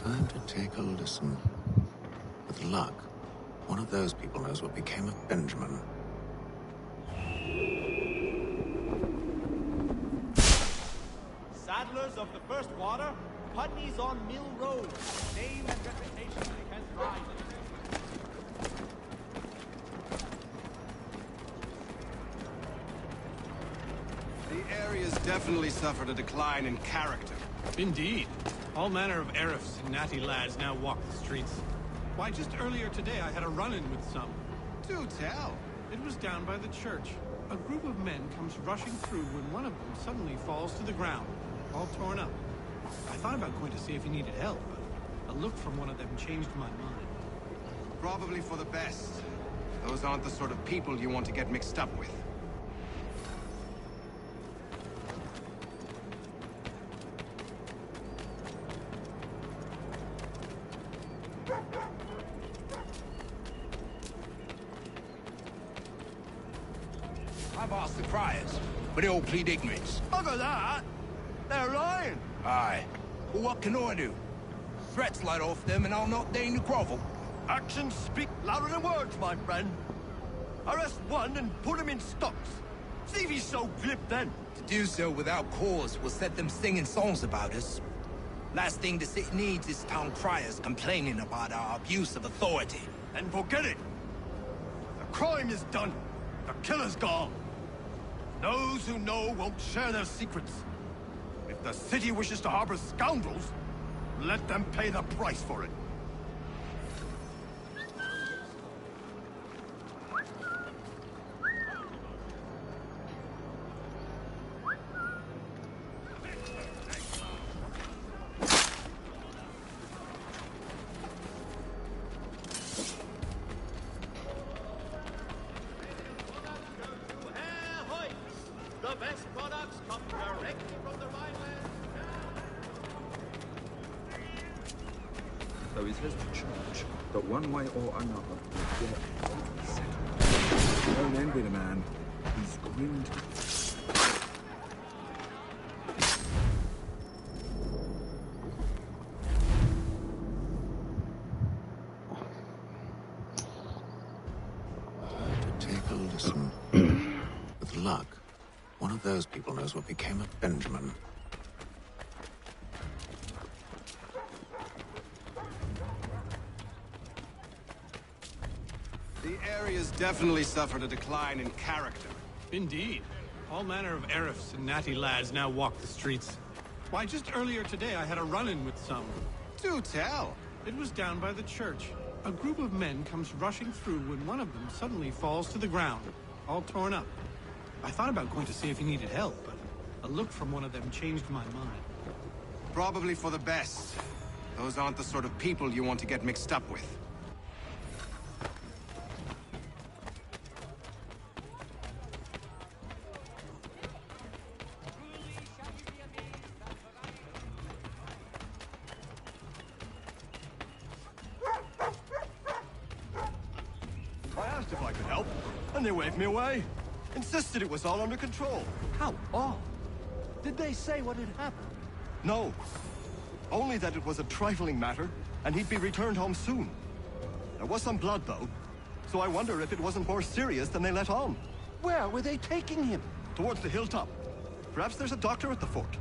Time to take a listen. With luck, one of those people knows what became of Benjamin. Saddlers of the First Water, Putney's on Mill Road. Name and reputation can rise. The area's definitely suffered a decline in character. Indeed. All manner of Arifs and natty lads now walk the streets. Why, just earlier today I had a run-in with some. Do tell. It was down by the church. A group of men comes rushing through when one of them suddenly falls to the ground, all torn up. I thought about going to see if he needed help, but a look from one of them changed my mind. Probably for the best. Those aren't the sort of people you want to get mixed up with. I've asked the criers, but they all plead ignorance. Bugger that! They're lying! Aye. Well, what can I do? Threats light off them and I'll not deign to grovel. Actions speak louder than words, my friend. Arrest one and put him in stocks. See if he's so glib then. To do so without cause will set them singing songs about us. Last thing the city needs is town criers complaining about our abuse of authority. And forget it. The crime is done. The killer's gone. Those who know won't share their secrets. If the city wishes to harbor scoundrels, let them pay the price for it. The best products come directly from the Rhineland. So he says to church that one way or another the debt will be settled. Don't envy the man. He's grinned. To take a listen. With luck, one of those people knows what became of Benjamin. The area's definitely suffered a decline in character. Indeed. All manner of Arifs and natty lads now walk the streets. Why, just earlier today I had a run-in with some. Do tell. It was down by the church. A group of men comes rushing through when one of them suddenly falls to the ground, all torn up. I thought about going to see if he needed help, but a look from one of them changed my mind. Probably for the best. Those aren't the sort of people you want to get mixed up with. I asked if I could help, and they waved me away. Insisted it was all under control. How odd. Did they say what had happened? No. Only that it was a trifling matter, and he'd be returned home soon. There was some blood, though, so I wonder if it wasn't more serious than they let on. Where were they taking him? Towards the hilltop. Perhaps there's a doctor at the fort.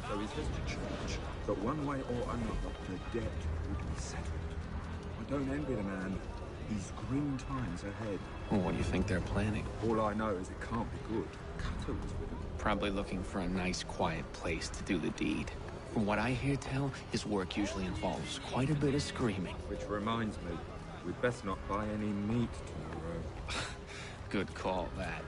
So he says to church that one way or another the debt would be settled. I don't envy the man. He's grim times ahead. Well, what do you think they're planning? All I know is it can't be good. Cutter was with him. Probably looking for a nice, quiet place to do the deed. From what I hear tell, his work usually involves quite a bit of screaming. Which reminds me, we'd best not buy any meat tomorrow. Good call, that.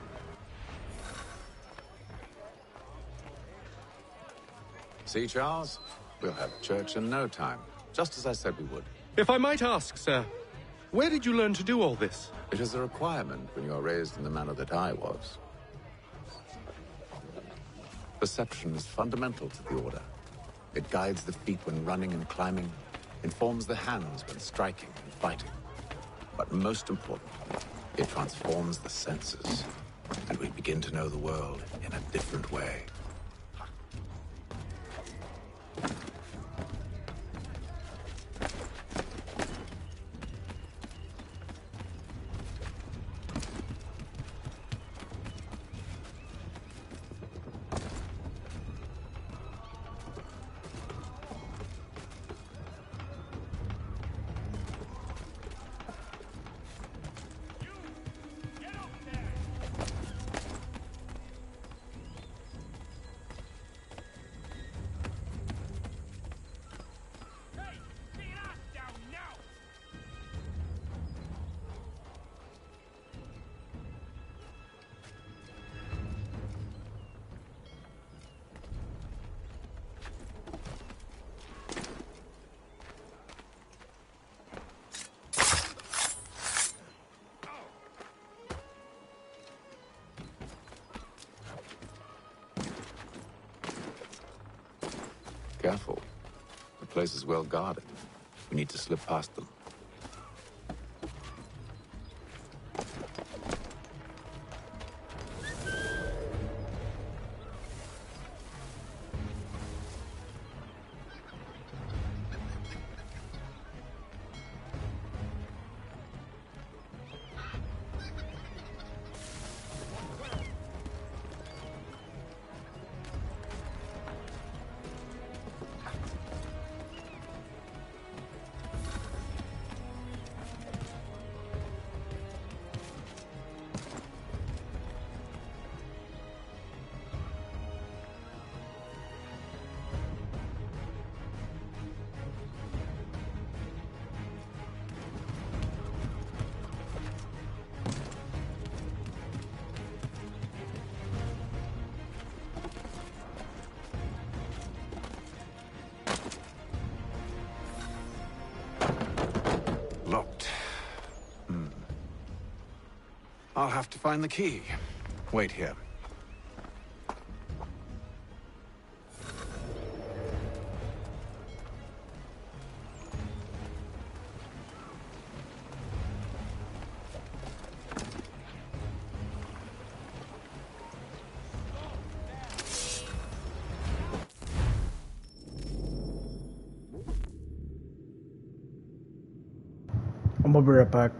See, Charles? We'll have church in no time, just as I said we would. If I might ask, sir, where did you learn to do all this? It is a requirement when you are raised in the manner that I was. Perception is fundamental to the Order. It guides the feet when running and climbing, informs the hands when striking and fighting. But most importantly, it transforms the senses, and we begin to know the world in a different way. Careful. The place is well guarded. We need to slip past them. Locked. I'll have to find the key. Wait here. I'm gonna be right back.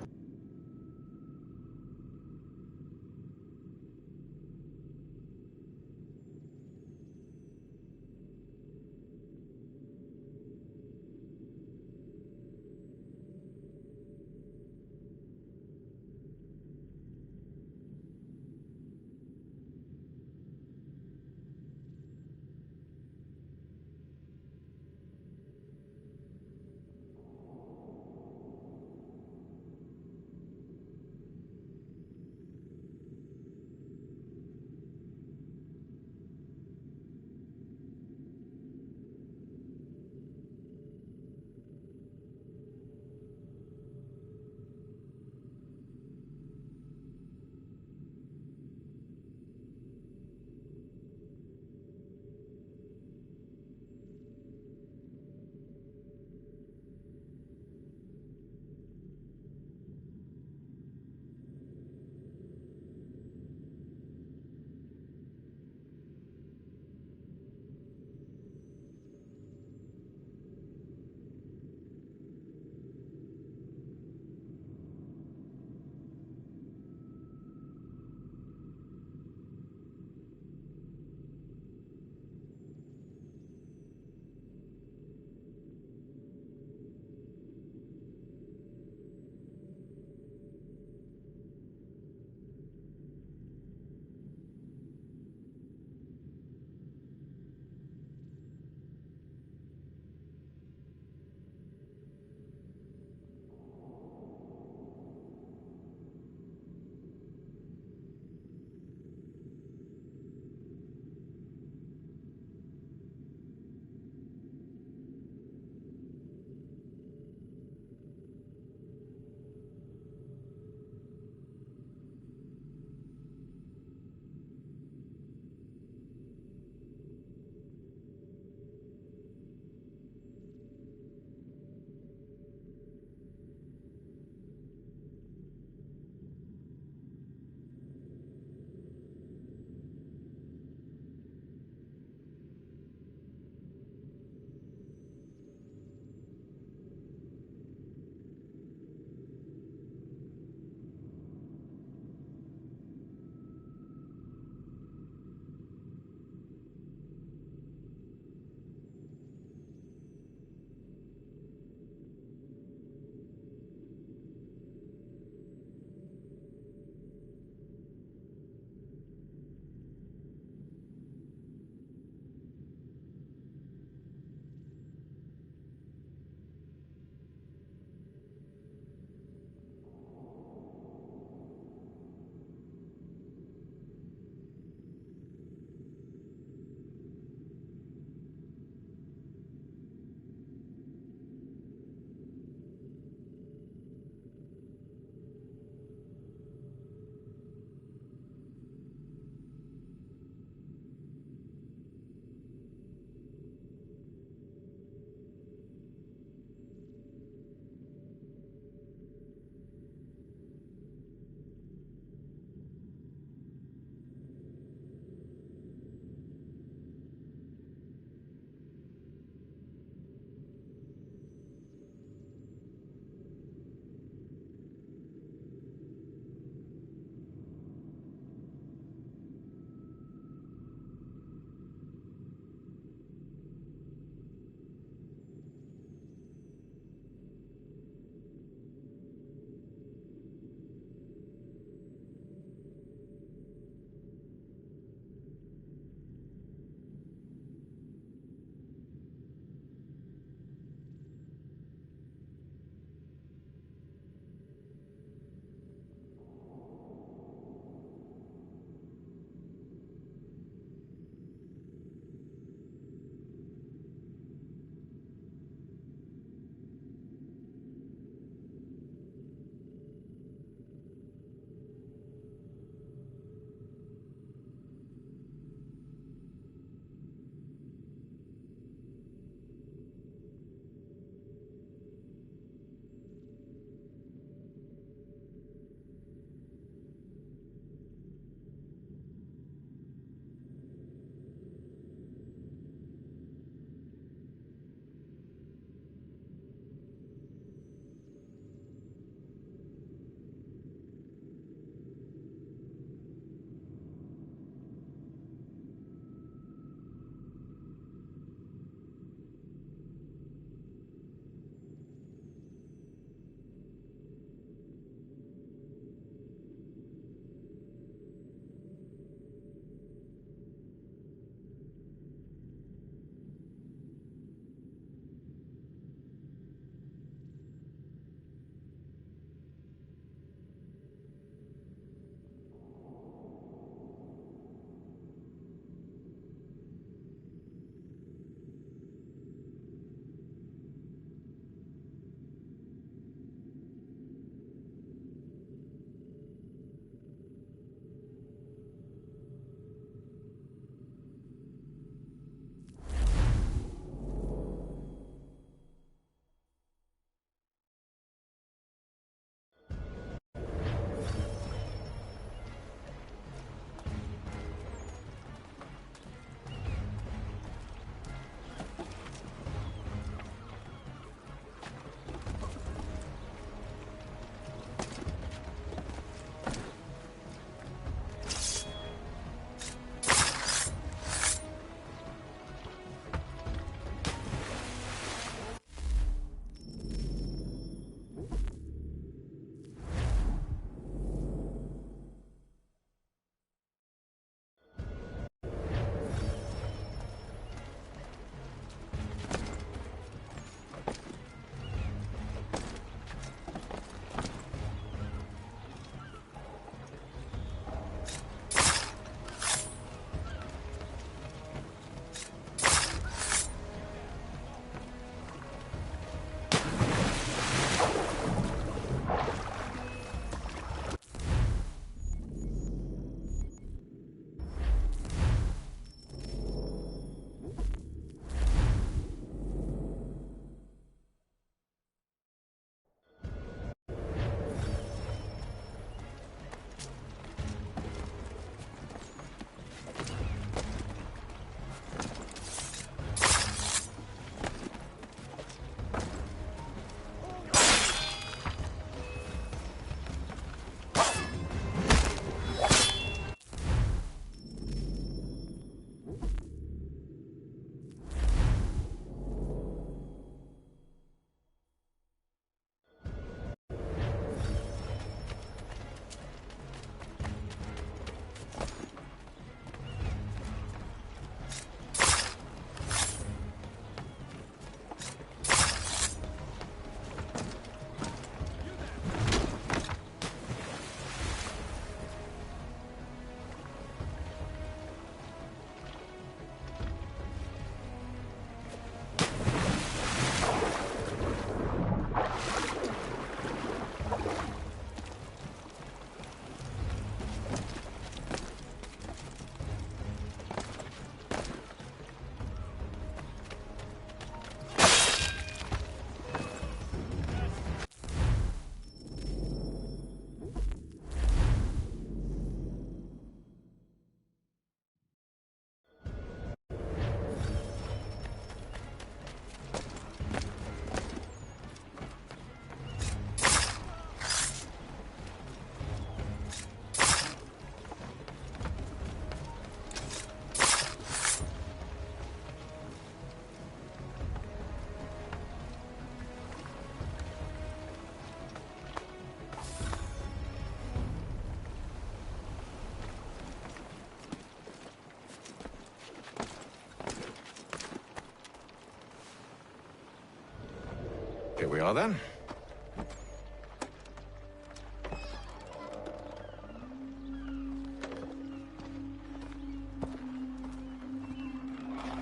we are then.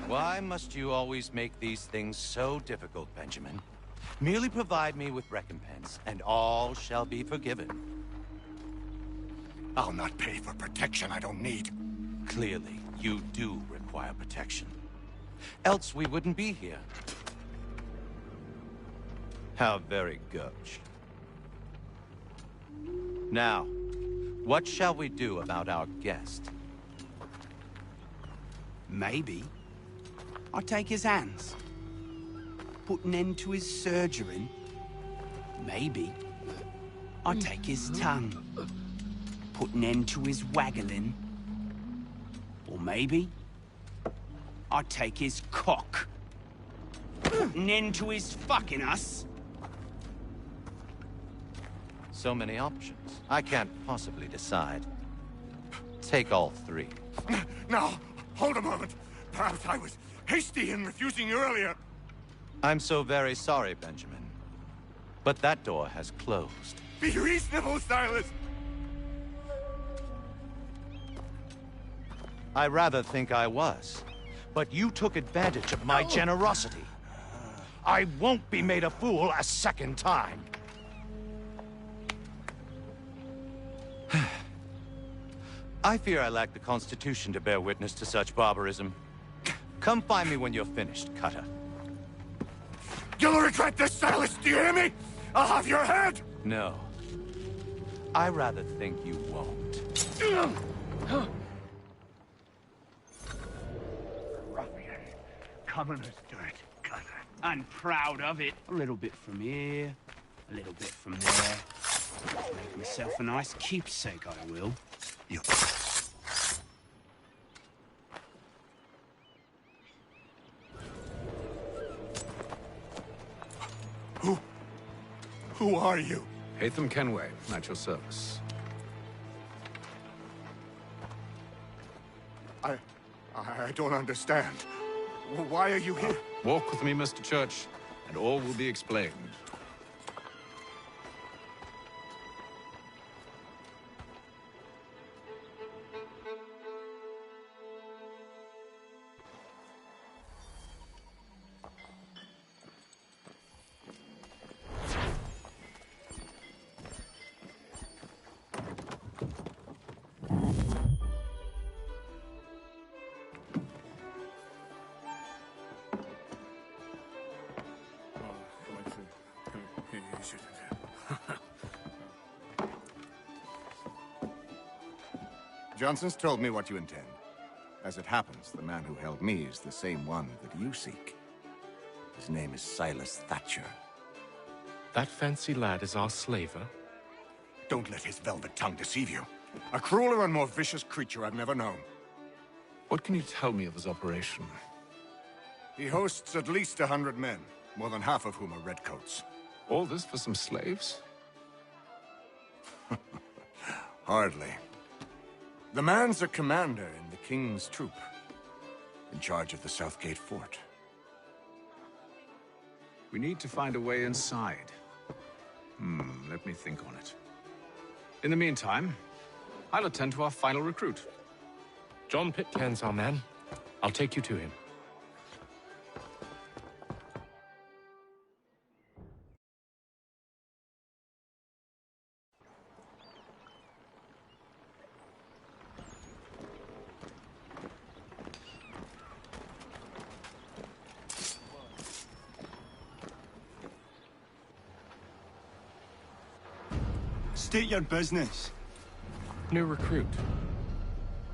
Why must you always make these things so difficult, Benjamin? Merely provide me with recompense, and all shall be forgiven. I'll not pay for protection I don't need. Clearly, you do require protection. Else we wouldn't be here. How very gauche. Now, what shall we do about our guest? Maybe I'll take his hands. Put an end to his surgering. Maybe I'll take his tongue. Put an end to his waggling. Or maybe I'll take his cock. Put an end to his fucking us. So many options. I can't possibly decide. Take all three. Now, hold a moment. Perhaps I was hasty in refusing you earlier. I'm so very sorry, Benjamin. But that door has closed. Be reasonable, Silas. I rather think I was. But you took advantage of my generosity. I won't be made a fool a second time. I fear I lack the constitution to bear witness to such barbarism. Come find me when you're finished, Cutter. You'll regret this, Silas, do you hear me? I'll have your head! No. I rather think you won't. Ruffian. Commoner's dirt, Cutter. I'm proud of it. A little bit from here, a little bit from there. Make myself a nice keepsake, I will. Who are you? Haytham Kenway, at your service. I don't understand. Why are you here? Walk with me, Mr. Church, and all will be explained. Johnson's told me what you intend. As it happens, the man who held me is the same one that you seek. His name is Silas Thatcher. That fancy lad is our slaver? Don't let his velvet tongue deceive you. A crueler and more vicious creature I've never known. What can you tell me of his operation? He hosts at least 100 men, more than half of whom are redcoats. All this for some slaves? Hardly. The man's a commander in the King's troop, in charge of the Southgate Fort. We need to find a way inside. Let me think on it. In the meantime, I'll attend to our final recruit. John Pitcairn's our man. I'll take you to him. State your business. New recruit.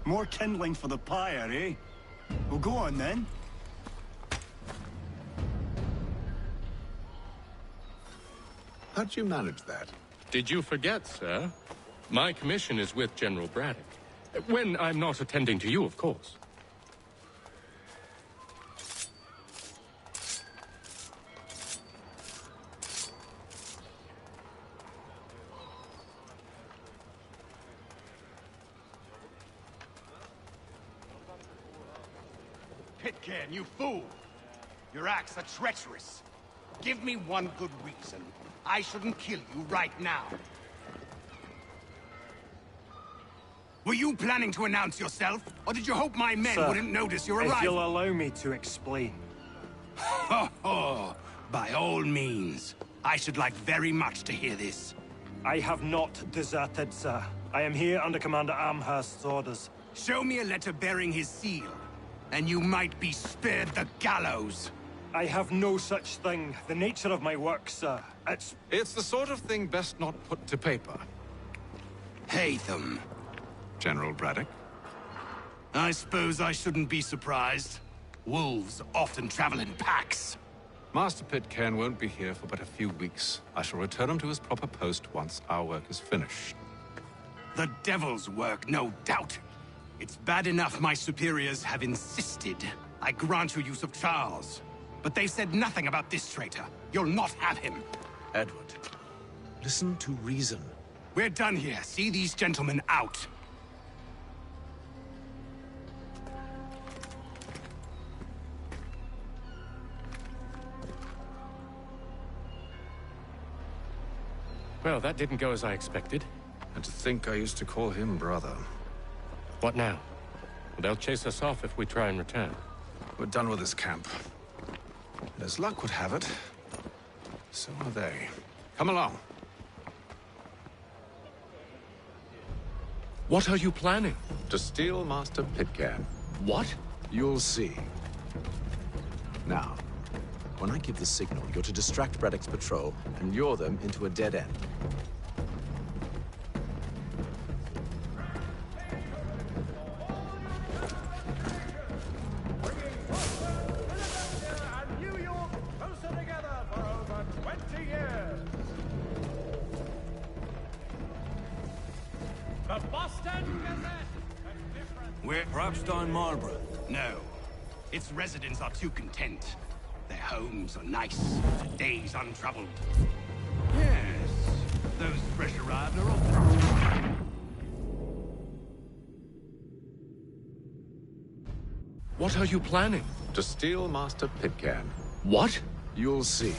More kindling for the pyre, eh? Well, go on then. How'd you manage that? Did you forget, sir? My commission is with General Braddock. When I'm not attending to you, of course. Pitcairn, you fool! Your acts are treacherous. Give me one good reason I shouldn't kill you right now. Were you planning to announce yourself, or did you hope my men Sir, wouldn't notice your if arrival? you'll allow me to explain. Oh, by all means. I should like very much to hear this. I have not deserted, sir. I am here under Commander Amherst's orders. Show me a letter bearing his seal, and you might be spared the gallows. I have no such thing. The nature of my work, sir, It's the sort of thing best not put to paper. Haytham. General Braddock? I suppose I shouldn't be surprised. Wolves often travel in packs. Master Pitcairn won't be here for but a few weeks. I shall return him to his proper post once our work is finished. The devil's work, no doubt. It's bad enough my superiors have insisted I grant you use of Charles. But they've said nothing about this traitor. You'll not have him. Edward, listen to reason. We're done here. See these gentlemen out. Well, that didn't go as I expected. And to think I used to call him brother. What now? They'll chase us off if we try and return. We're done with this camp. And as luck would have it, so are they. Come along. What are you planning? To steal Master Pitcairn. What? You'll see. Now, when I give the signal, you're to distract Braddock's patrol and lure them into a dead end. We're perhaps down Marlborough? No. Its residents are too content. Their homes are nice, their days untroubled. Yes, those fresh arrived are often... What are you planning? To steal Master Pitcairn. What? You'll see.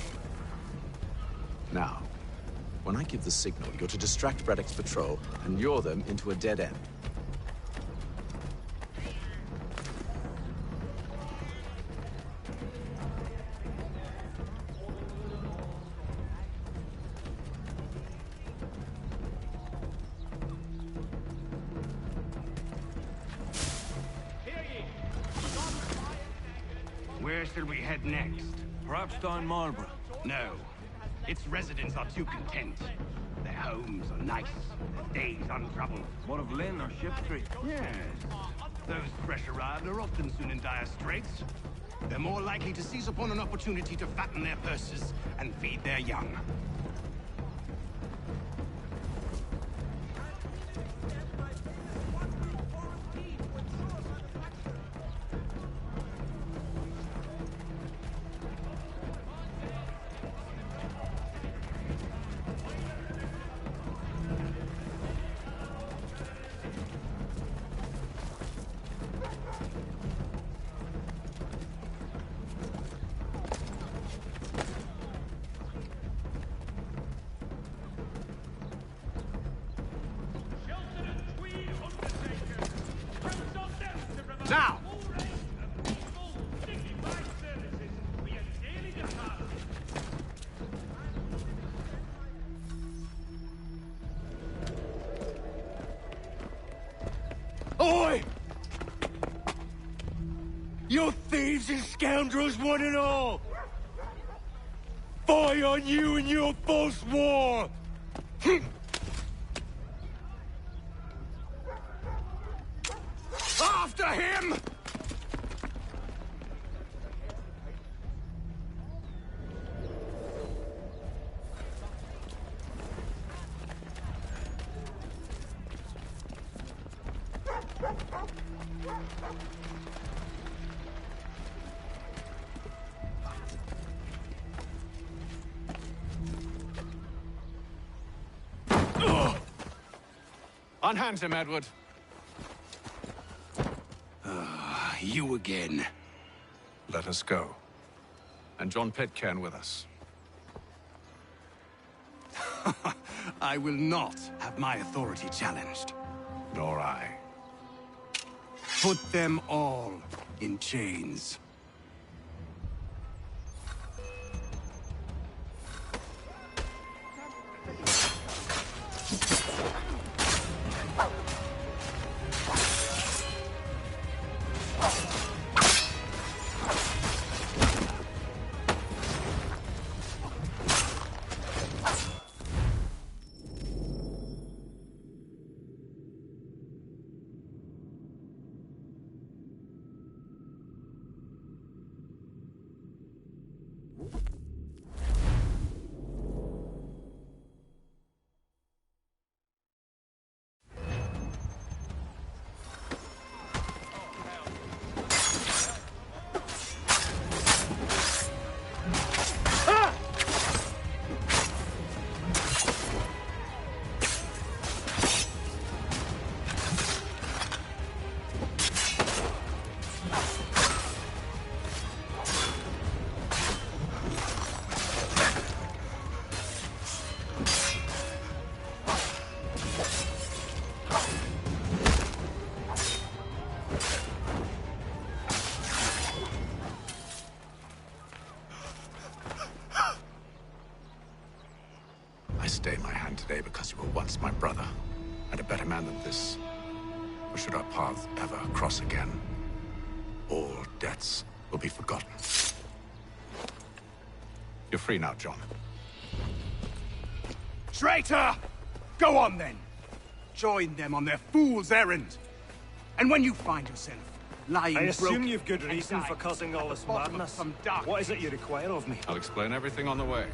Now, when I give the signal, you're to distract Braddock's patrol and lure them into a dead end. Where shall we head next? Perhaps down Marlborough? No. Its residents are too content. Their homes are nice, their days untroubled. What of Lynn or Ship Street? Yes. Those fresh arrived are often soon in dire straits. They're more likely to seize upon an opportunity to fatten their purses and feed their young. Now! Oi! You thieves and scoundrels, one and all! Fire on you and your false war! After him! Unhand him, Edward. You again. Let us go. And John Pitcairn with us. I will not have my authority challenged. Nor I. Put them all in chains. Stay my hand today because you were once my brother, and a better man than this. Or should our paths ever cross again, all debts will be forgotten. You're free now, John. Traitor! Go on then! Join them on their fool's errand. And when you find yourself lying I assume broken you've good reason for causing all this madness. What is it you require of me? I'll explain everything on the way.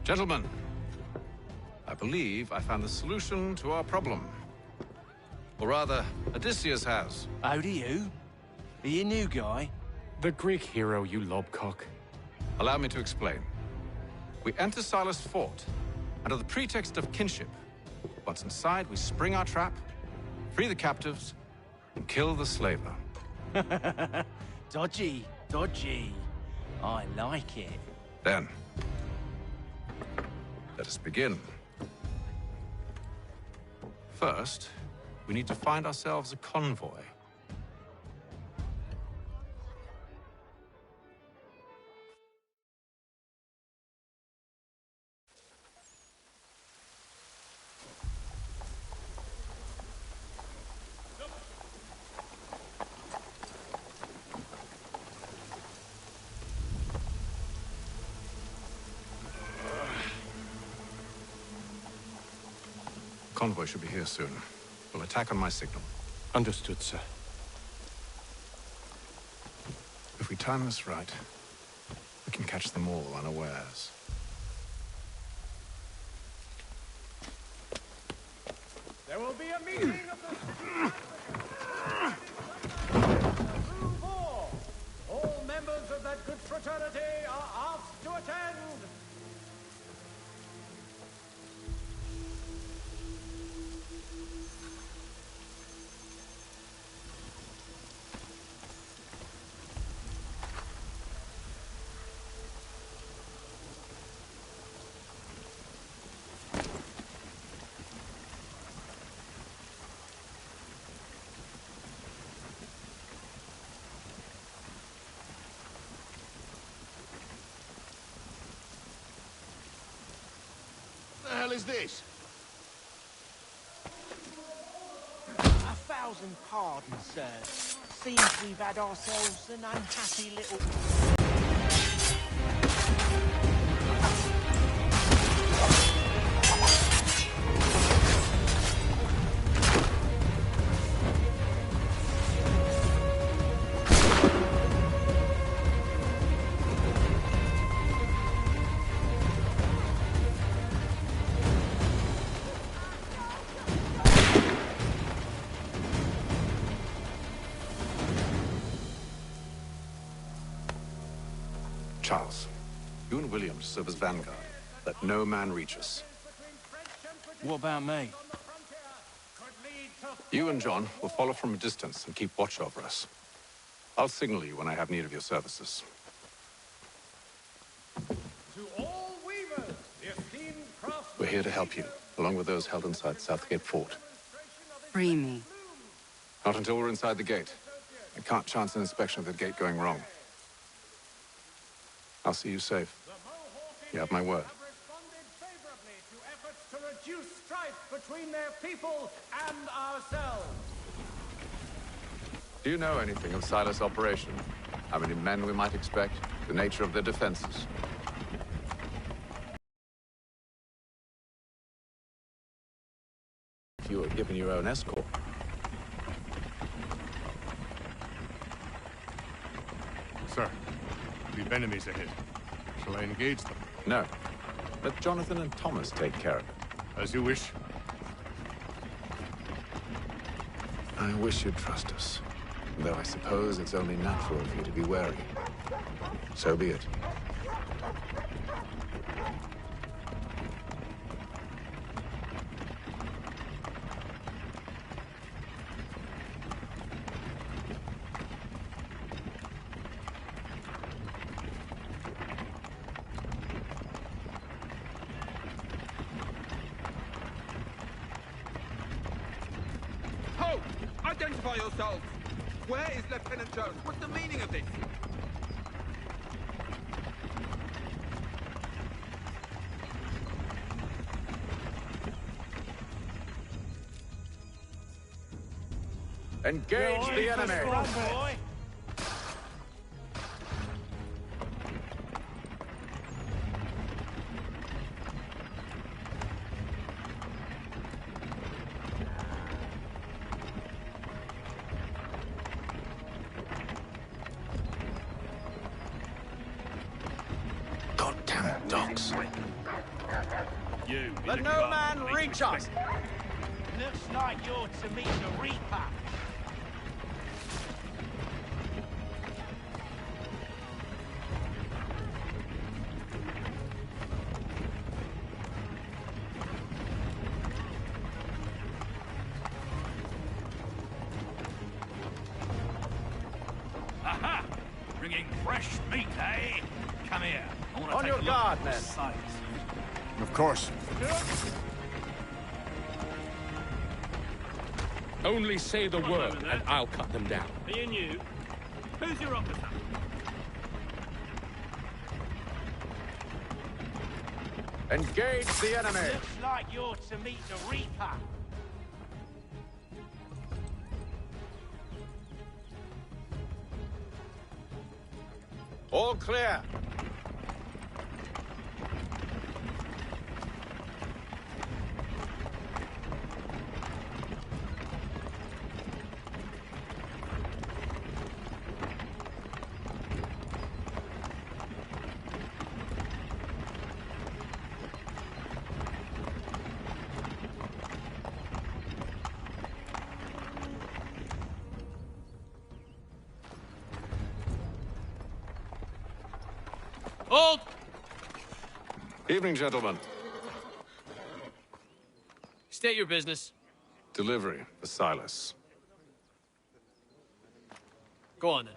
Gentlemen, I believe I found the solution to our problem. Or rather, Odysseus has. How do you? Are you a new guy? The Greek hero, you lobcock. Allow me to explain. We enter Silas' fort, under the pretext of kinship. Once inside, we spring our trap, free the captives, and kill the slaver. Dodgy, dodgy. I like it. Then, let us begin. First, we need to find ourselves a convoy. Convoy should be here soon. We'll attack on my signal. Understood, sir. If we time this right, we can catch them all unawares. There will be a meeting of the... All members of that good fraternity are asked to attend. What the hell is this? 1,000 pardons, sir. Seems we've had ourselves an unhappy little... Charles, you and William serve as vanguard. Let no man reach us. What about me? You and John will follow from a distance and keep watch over us. I'll signal you when I have need of your services. To all weavers, the esteemed craftsmen... We're here to help you, along with those held inside Southgate Fort. Free me. Not until we're inside the gate. I can't chance an inspection of the gate going wrong. I'll see you safe. You have my word. To reduce strife between their people and ourselves. Do you know anything of Silas' operation? How many men we might expect? The nature of their defenses? If you were given your own escort. Sir, we've enemies ahead. Shall I engage them? No. Let Jonathan and Thomas take care of it. As you wish. I wish you'd trust us. Though I suppose it's only natural for you to be wary. So be it. Halt! Identify yourselves! Where is Lieutenant Jones? What's the meaning of this? Engage the enemy! Goddamn dogs. You. Let no man reach us. Looks like you're to meet the Reaper. Aha! Bringing fresh meat, eh? Come here. I want to On take your a look guard, at men. the sights. Of course. Only say the word, and I'll cut them down. Being you, who's your officer? Engage the enemy! Looks like you're to meet the Reaper. All clear. Hold! Evening, gentlemen. State your business. Delivery for Silas. Go on, then.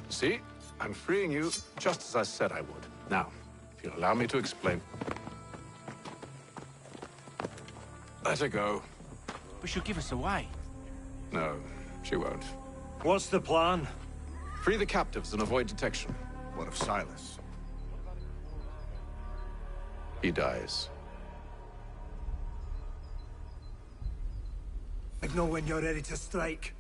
See? I'm freeing you just as I said I would. Now, if you'll allow me to explain. Let her go. But she'll give us away. No, she won't. What's the plan? Free the captives and avoid detection. What of Silas? He dies. I know when you're ready to strike.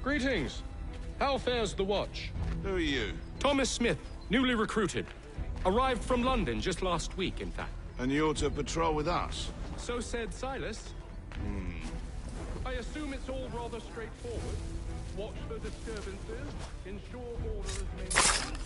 Greetings. How fares the watch? Who are you? Thomas Smith, newly recruited. Arrived from London just last week, in fact. And you're to patrol with us? So said Silas. I assume it's all rather straightforward. Watch for disturbances, ensure order is maintained.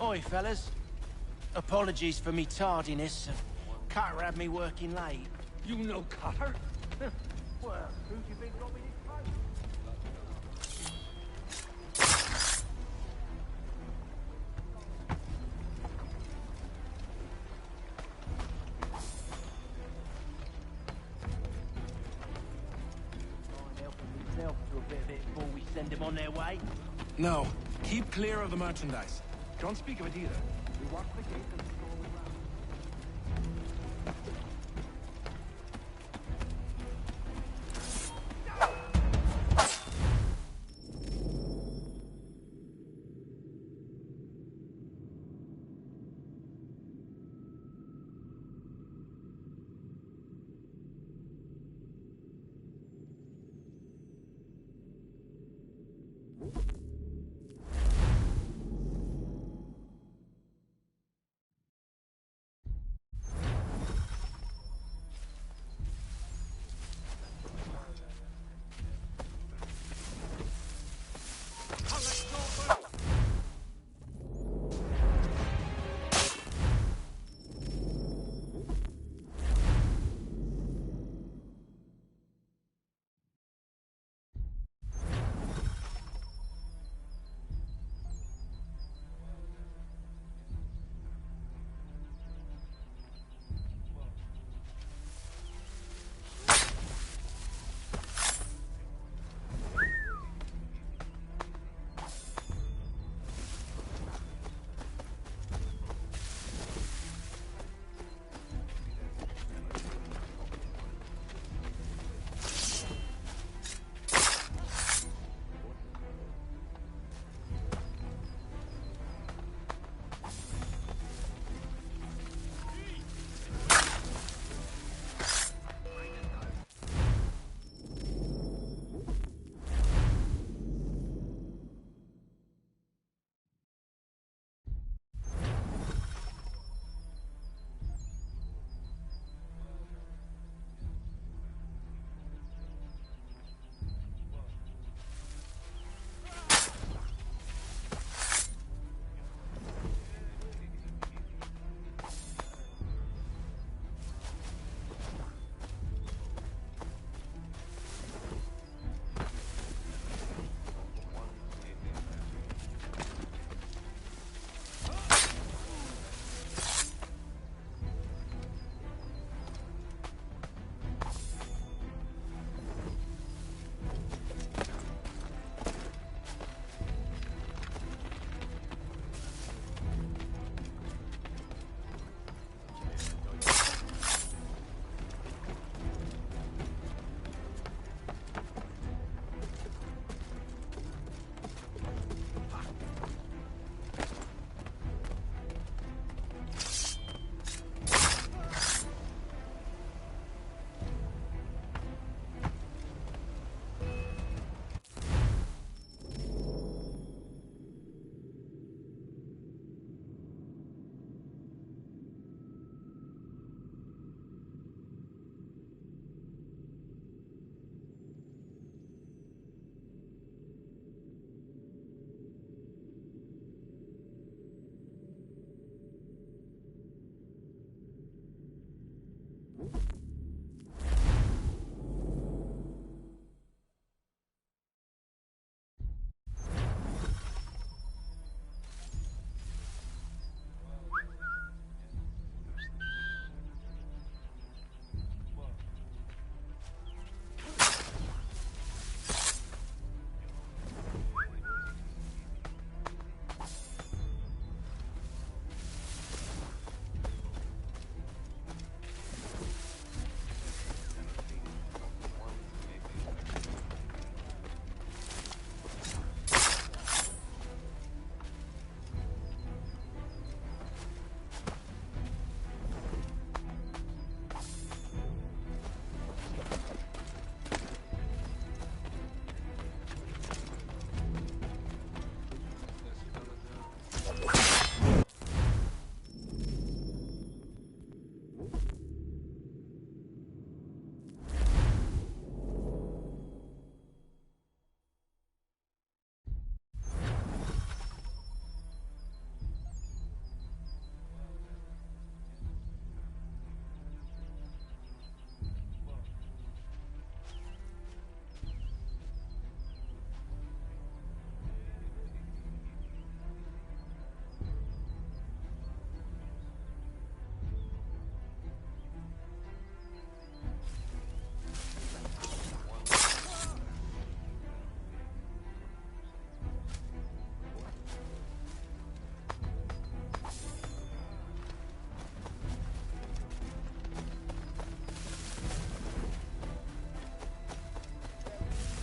Oi, fellas. Apologies for me tardiness. Cutter had me working late. You know Cutter? Well, who do you think got me this help to a bit of it before we send them on their way? No. Keep clear of the merchandise. Don't speak of it either. We walk the gate and stroll around.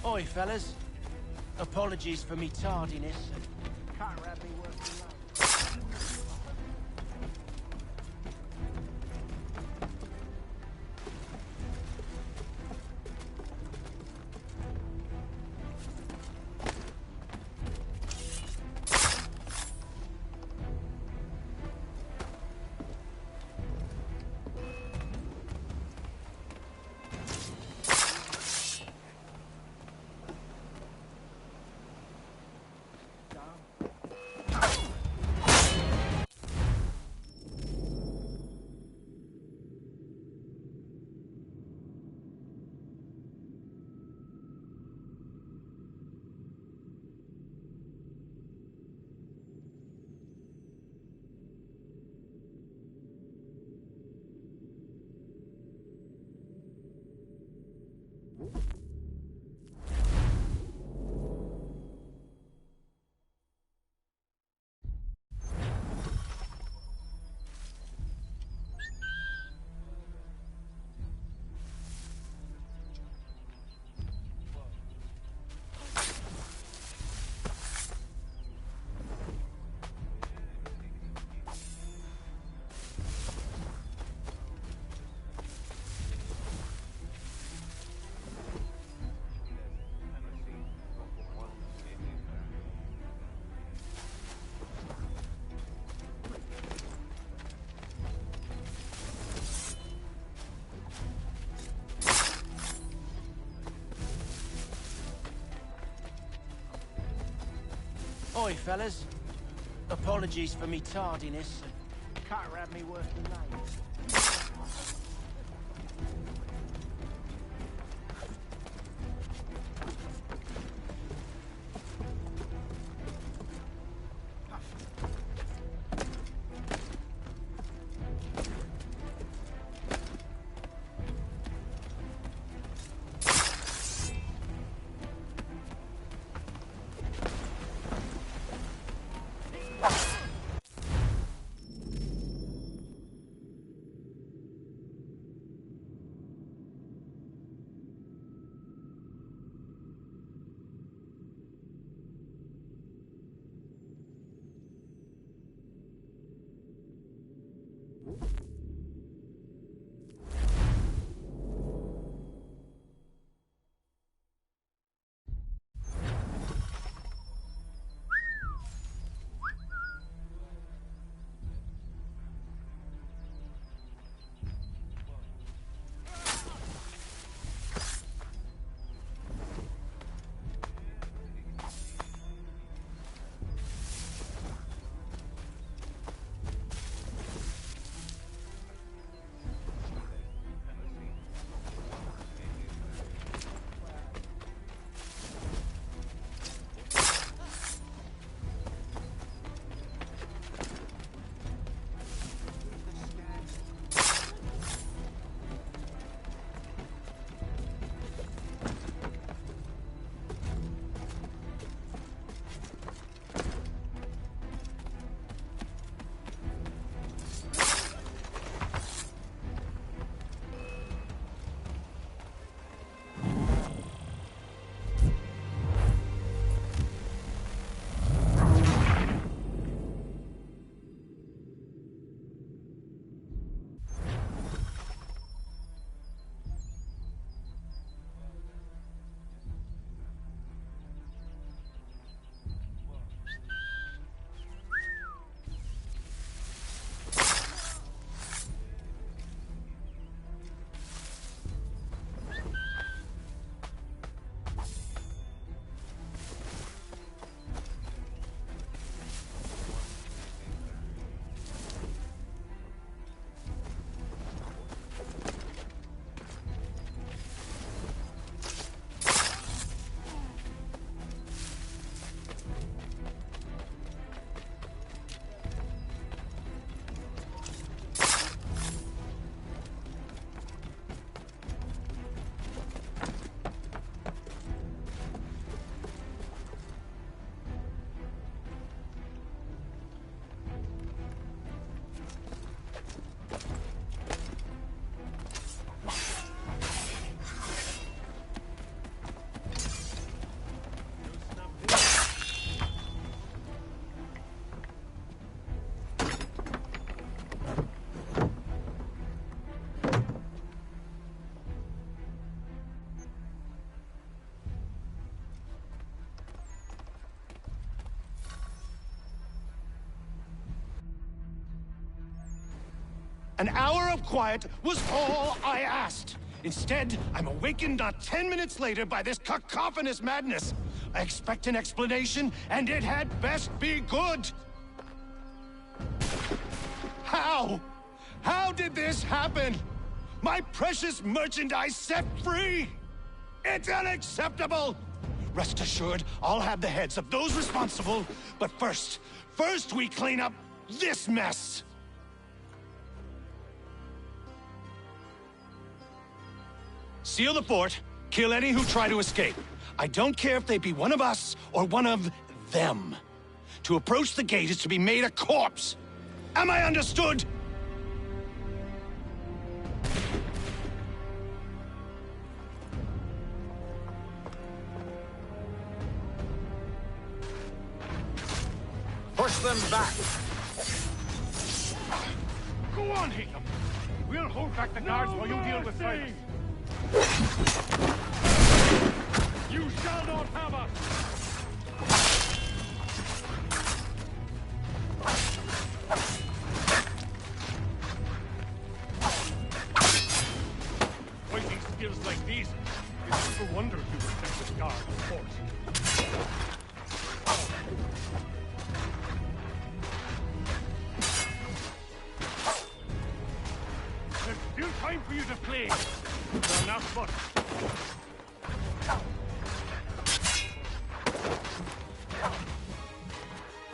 Oi, fellas. Apologies for me tardiness. Can't have me working late. Oi, fellas. Apologies for me tardiness. Can't have me working late. An hour of quiet was all I asked. Instead, I'm awakened not 10 minutes later by this cacophonous madness. I expect an explanation, and it had best be good. How? How did this happen? My precious merchandise set free! It's unacceptable! Rest assured, I'll have the heads of those responsible, but first we clean up this mess! Seal the fort, kill any who try to escape. I don't care if they be one of us or one of them. To approach the gate is to be made a corpse. Am I understood? Push them back! Go on, Haytham! We'll hold back the guards while you deal with Silence. You shall not have us! Fighting skills like these, it's no wonder you protect this guard, of course. There's still time for you to play. Well, not much.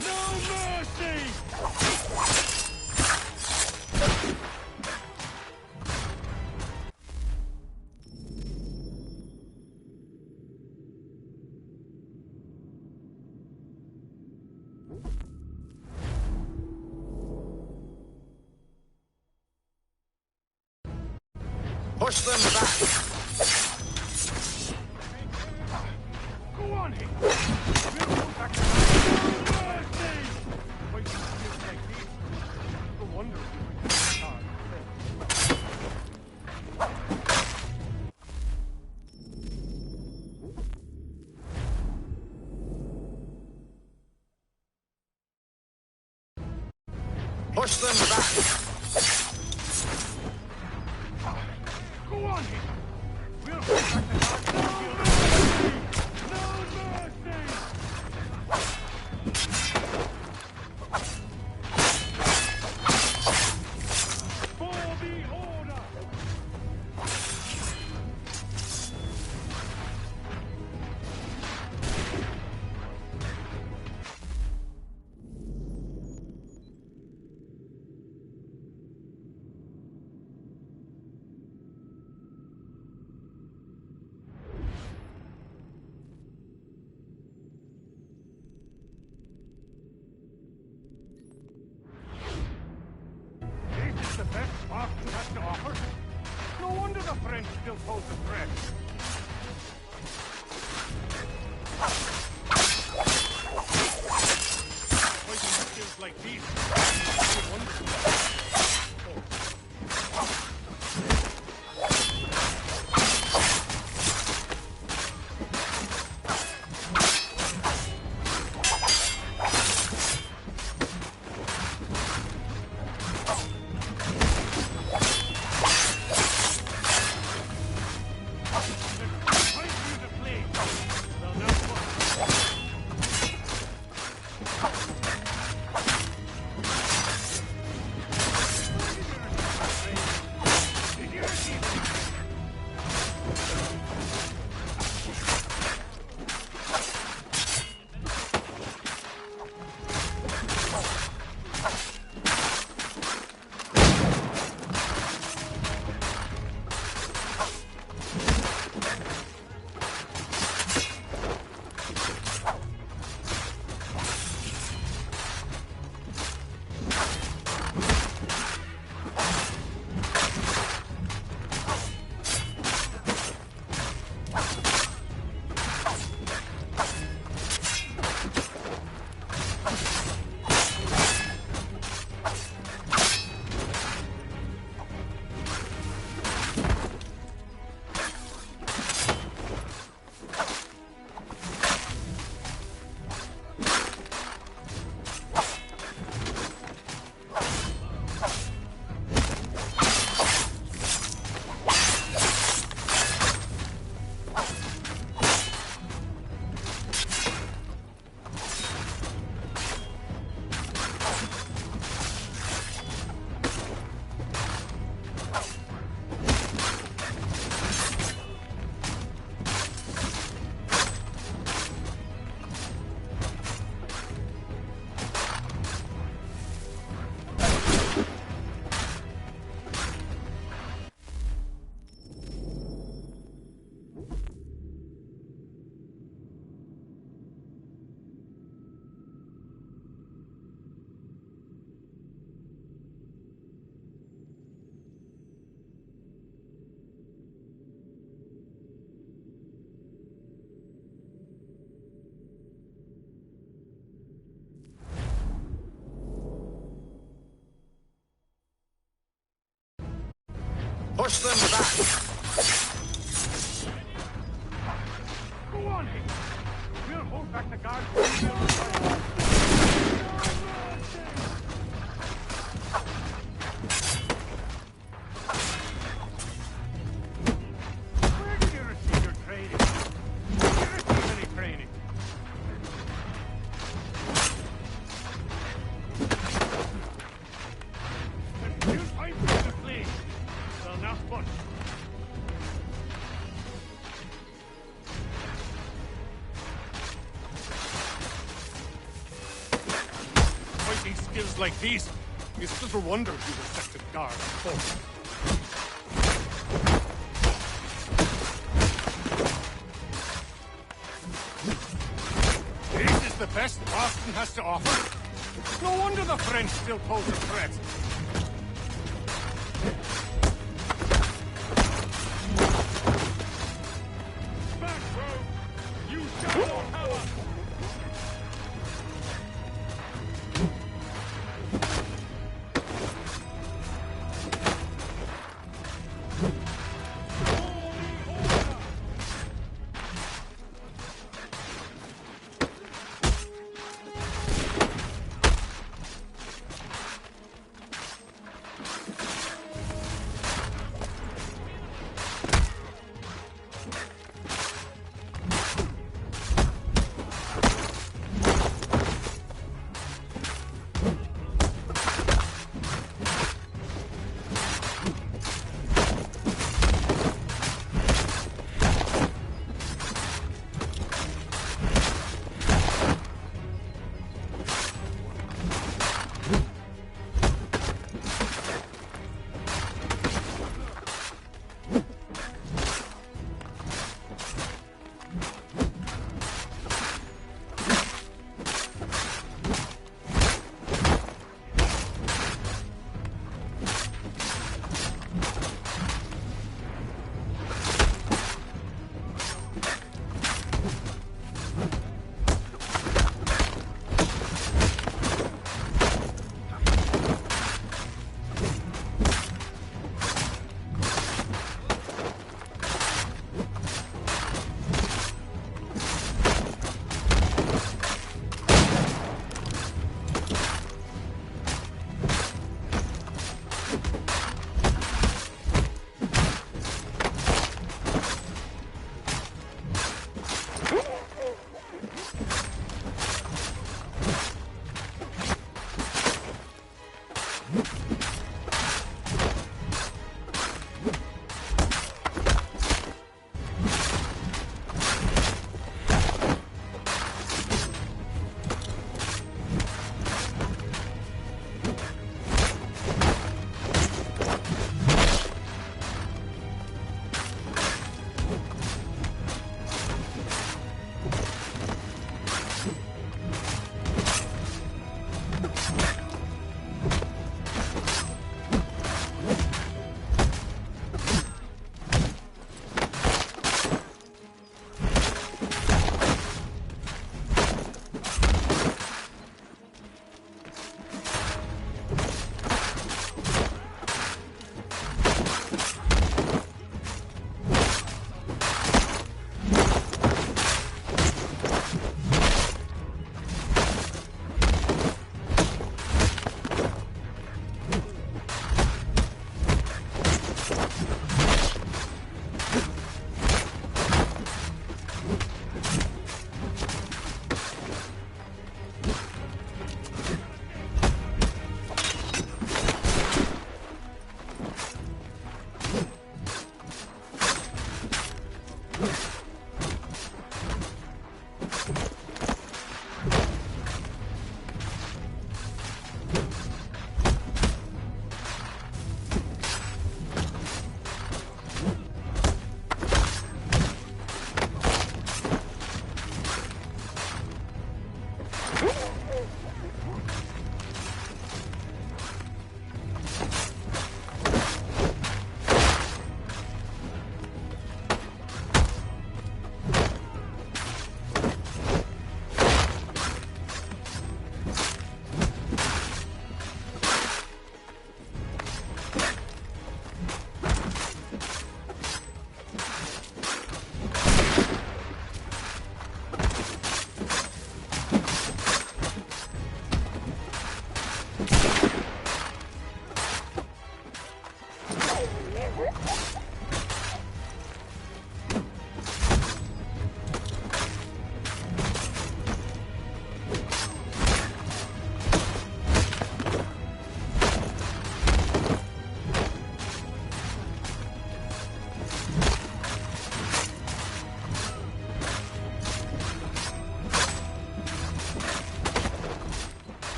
No mercy! Push them back! Go on, Haytham! We'll go back to mercy! Fighting skills like these, no wonder you protect this guard. Push them back! Go on, Haytham! We'll hold back the guard. No mercy! For the order! This is the best Spartan has to offer. No wonder the French still pose a threat. Fighting skills like these, no wonder. Push them back! Go on, Hickey! We'll hold back the guards. Where did you receive your training? Did you receive any training? There's still time for you to flee. They'll not budge. Fighting skills like these, it's little wonder you were set to guard the fort. This is the best Boston has to offer. No wonder the French still pose a threat. Back, rogue! You shall not have us!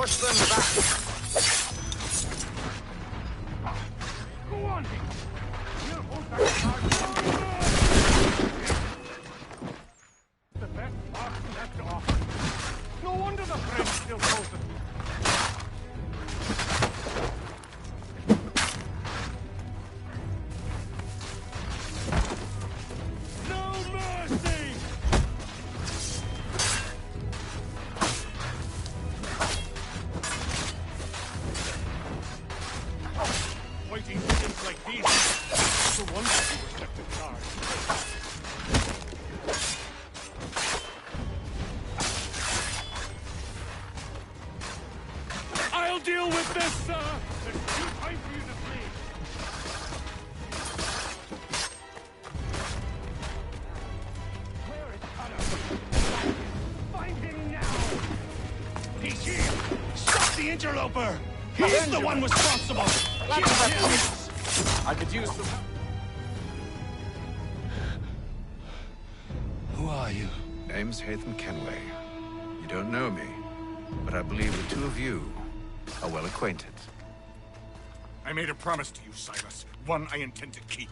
Push them back! Go on, Hick! We'll hold back the guards. The best marksman has to offer. No wonder the French still close it. I'll deal with this, sir! There's no time for you to flee! Where is Connor? Find him now! He's here! Stop the interloper! He's the one responsible! I could use some help. Who are you? Name's Haytham Kenway. You don't know me, but I believe the two of you are well acquainted. I made a promise to you, Silas. One I intend to keep.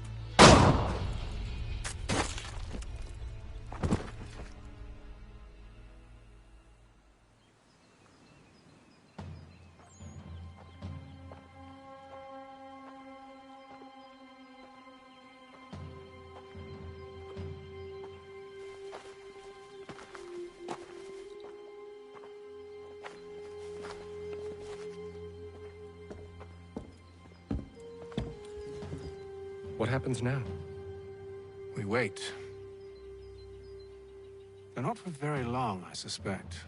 What happens now? We wait. But not for very long, I suspect.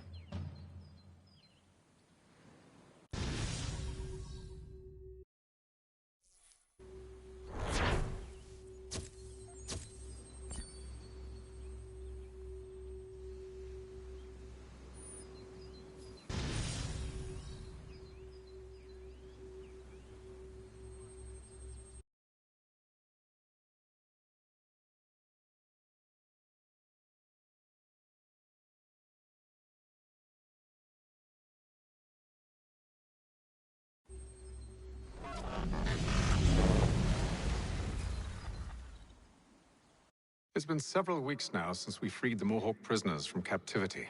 It's been several weeks now since we freed the Mohawk prisoners from captivity.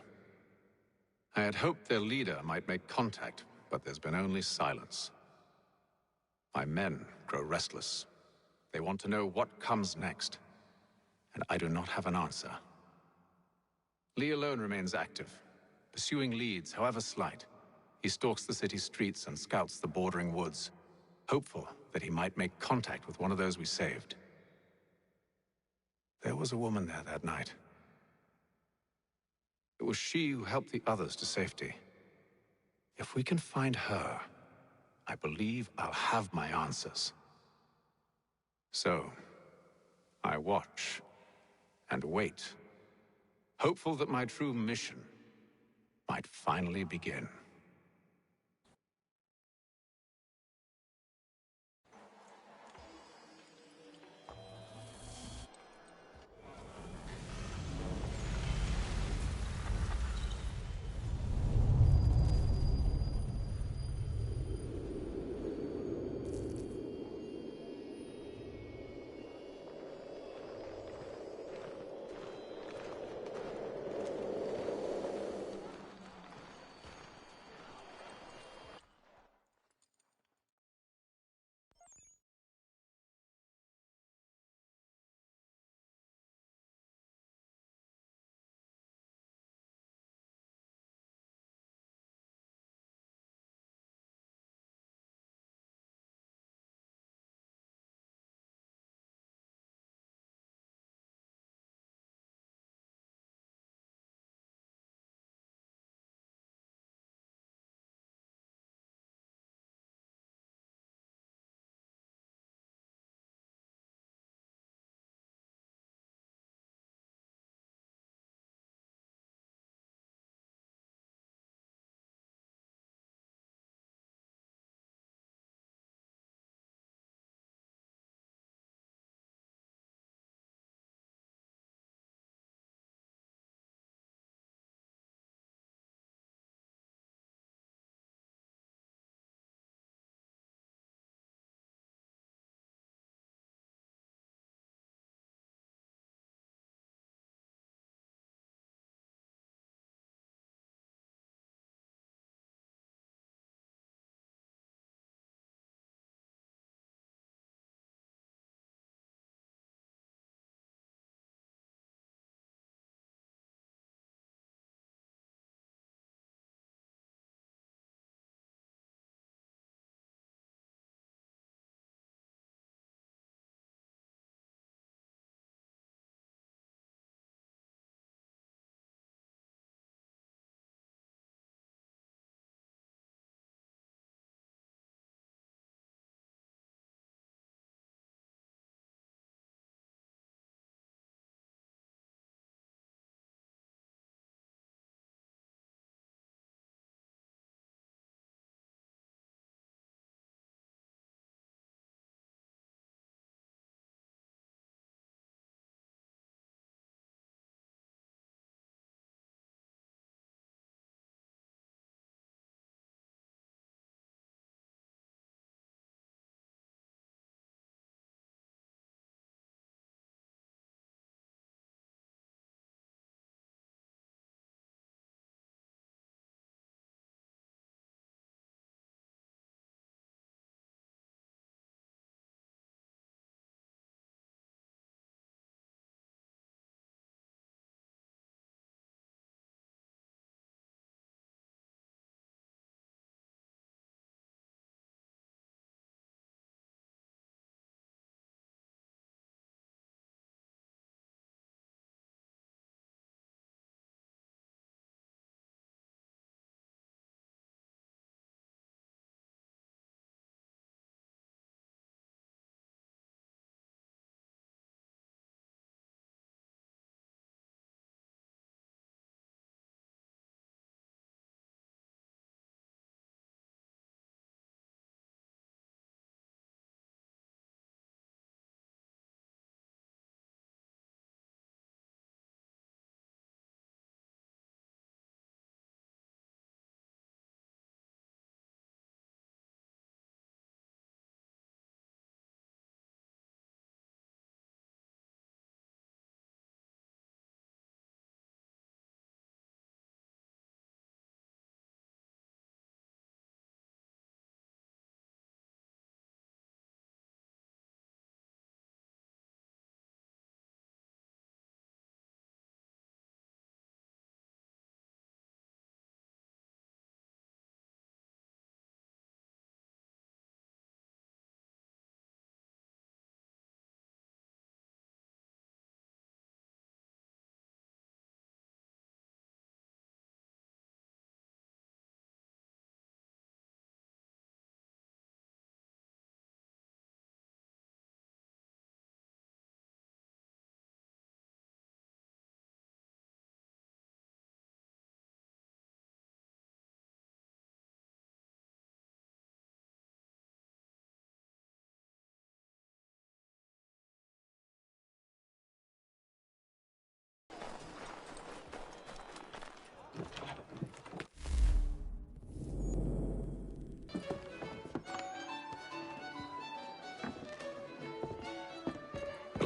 I had hoped their leader might make contact, but there's been only silence. My men grow restless. They want to know what comes next, and I do not have an answer. Lee alone remains active, pursuing leads, however slight. He stalks the city streets and scouts the bordering woods, hopeful that he might make contact with one of those we saved. There was a woman there that night. It was she who helped the others to safety. If we can find her, I believe I'll have my answers. So, I watch and wait, hopeful that my true mission might finally begin.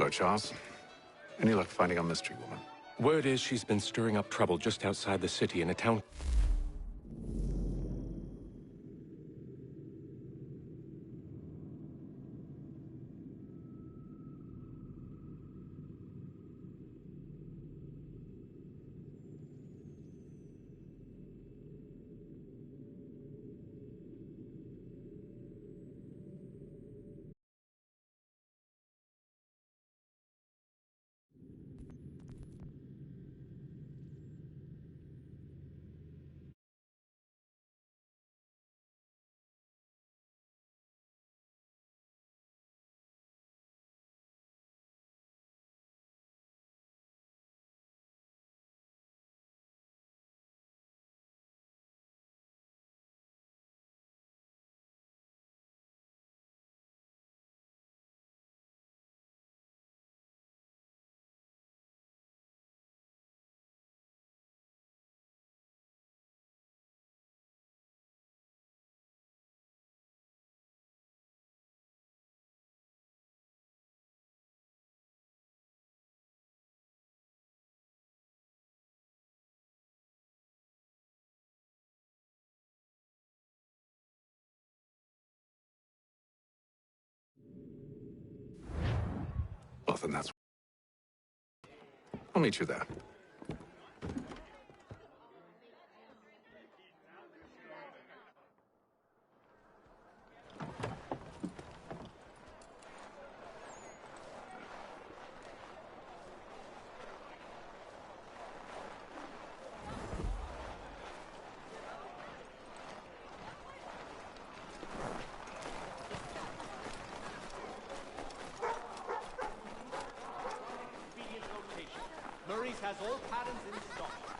Hello, Charles. Any luck finding our mystery woman? Word is she's been stirring up trouble just outside the city in a town... Well, then that's... I'll meet you there. Murray's has all patterns in stock.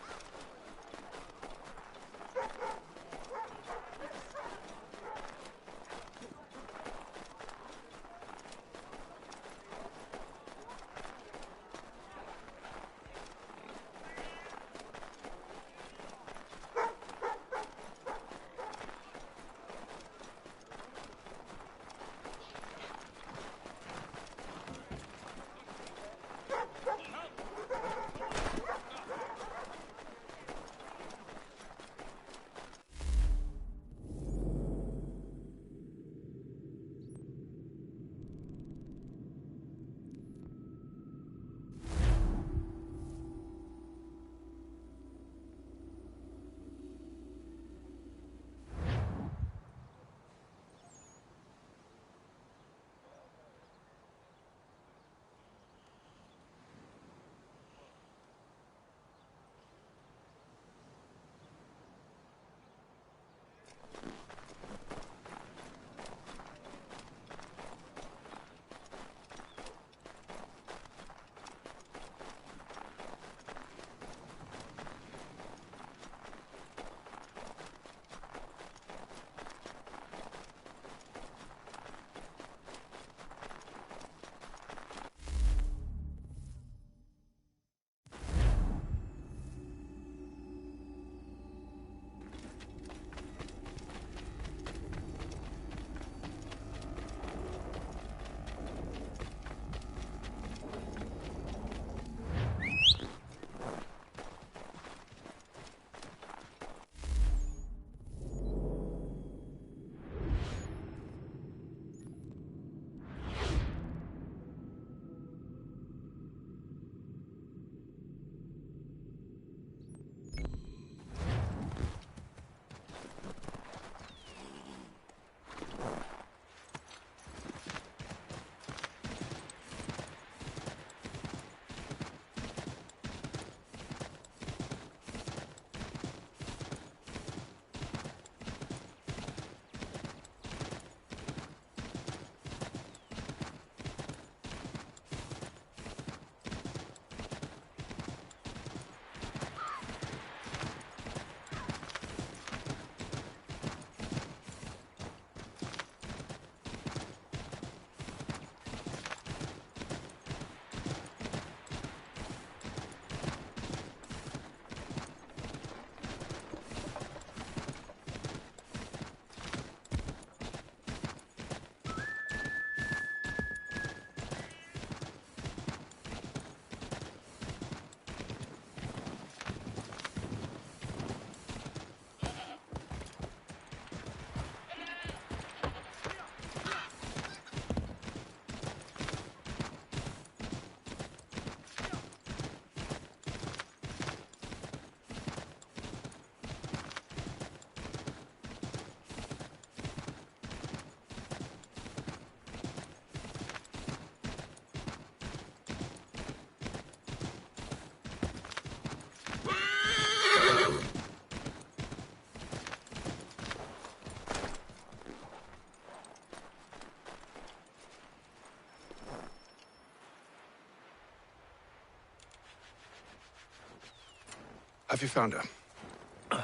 Have you found her?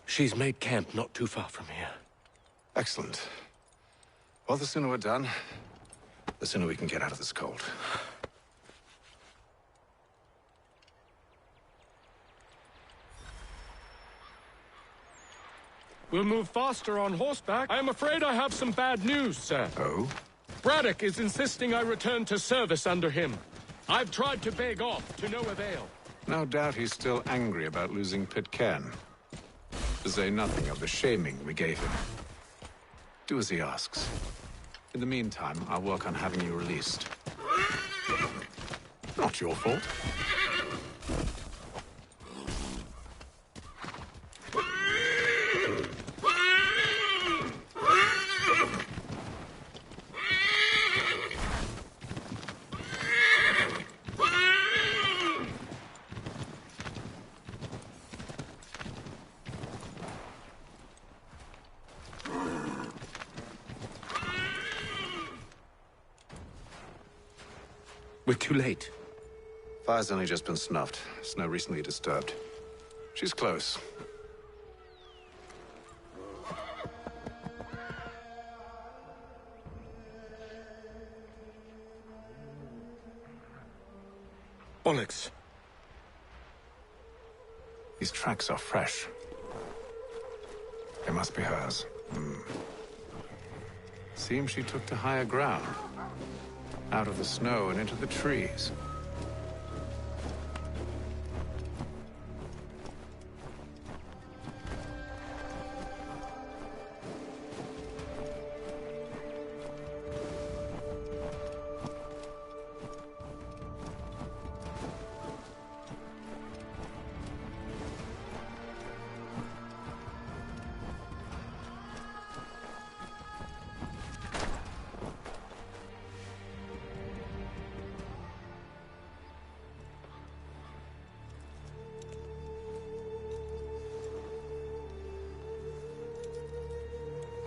She's made camp not too far from here. Excellent. Well, the sooner we're done, the sooner we can get out of this cold. We'll move faster on horseback. I am afraid I have some bad news, sir. Oh? Braddock is insisting I return to service under him. I've tried to beg off, to no avail. No doubt he's still angry about losing Pitcairn. To say nothing of the shaming we gave him. Do as he asks. In the meantime, I'll work on having you released. Not your fault. We're too late. Fire's only just been snuffed. Snow recently disturbed. She's close. Bollocks. These tracks are fresh. They must be hers. Seems she took to higher ground. Out of the snow and into the trees.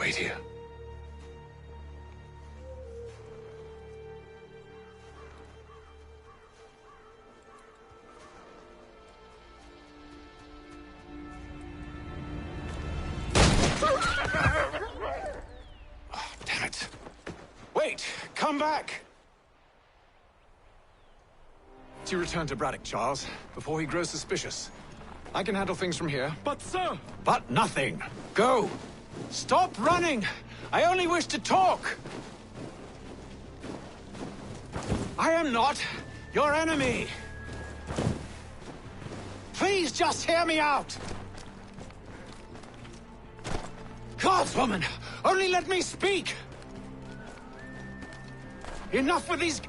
Wait here. Oh, damn it. Wait! Come back! You return to Braddock, Charles, before he grows suspicious. I can handle things from here. But, sir! But nothing! Go! Stop running! I only wish to talk! I am not your enemy! Please just hear me out! Gods, woman! Only let me speak! Enough with these...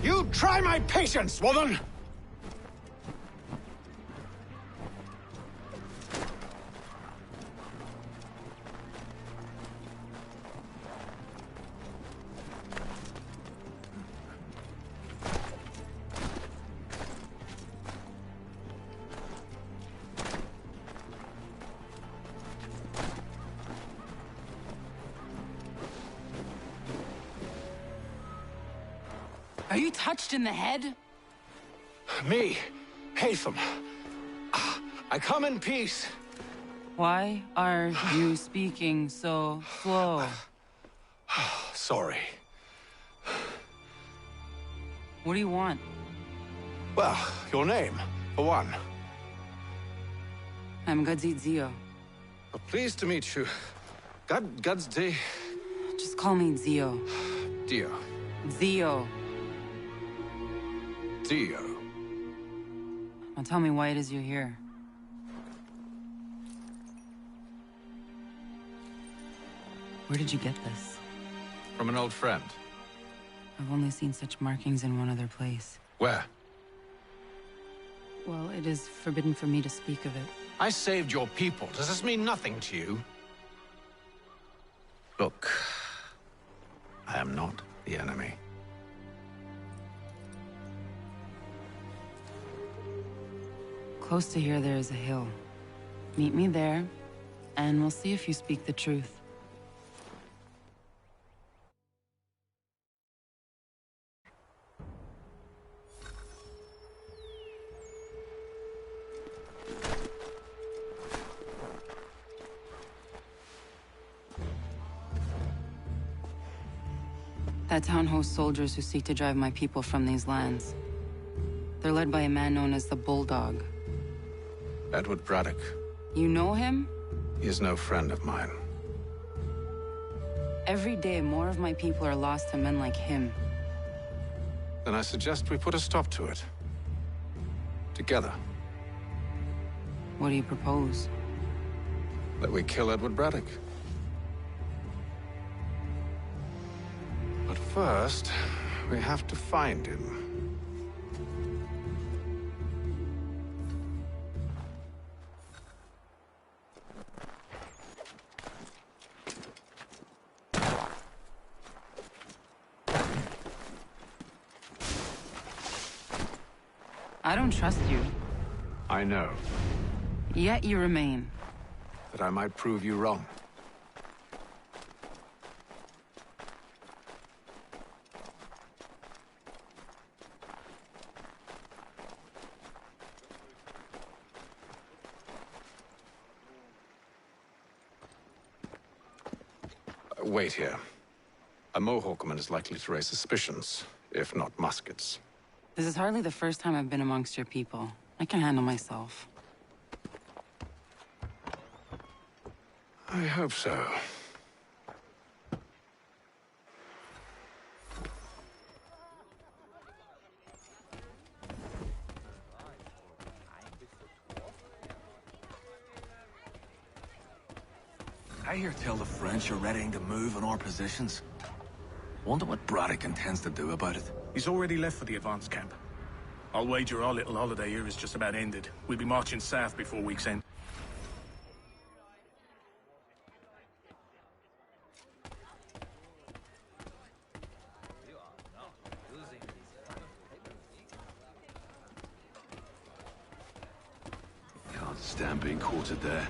You try my patience, woman! Are you touched in the head? Me, Haytham. I come in peace. Why are you speaking so slow? Sorry. What do you want? Well, your name, for one. I'm Gadzit Zio. Pleased to meet you. Gadsdi. Just call me Zio. Dio. Zio. Dio. Now tell me why it is you're here. Where did you get this? From an old friend. I've only seen such markings in one other place. Where? Well, it is forbidden for me to speak of it. I saved your people. Does this mean nothing to you? Look, I am not the enemy. Close to here, there is a hill. Meet me there, and we'll see if you speak the truth. That town hosts soldiers who seek to drive my people from these lands. They're led by a man known as the Bulldog. Edward Braddock. You know him? He is no friend of mine. Every day, more of my people are lost to men like him. Then I suggest we put a stop to it. Together. What do you propose? That we kill Edward Braddock. But first, we have to find him. I don't trust you. I know. Yet you remain. That I might prove you wrong. Wait here. A Mohawkman is likely to raise suspicions, if not muskets. This is hardly the first time I've been amongst your people. I can handle myself. I hope so. I hear tell the French are readying to move on our positions. Wonder what Braddock intends to do about it. He's already left for the advance camp. I'll wager our little holiday here is just about ended. We'll be marching south before week's end. Can't stand being quartered there.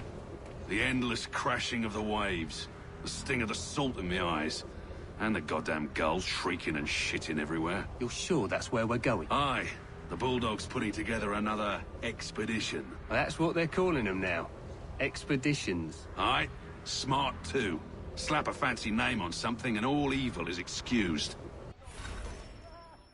The endless crashing of the waves, the sting of the salt in my eyes, and the goddamn gulls shrieking and shitting everywhere. You're sure that's where we're going? Aye. The Bulldog's putting together another expedition. Well, that's what they're calling them now. Expeditions. Aye. Smart too. Slap a fancy name on something and all evil is excused.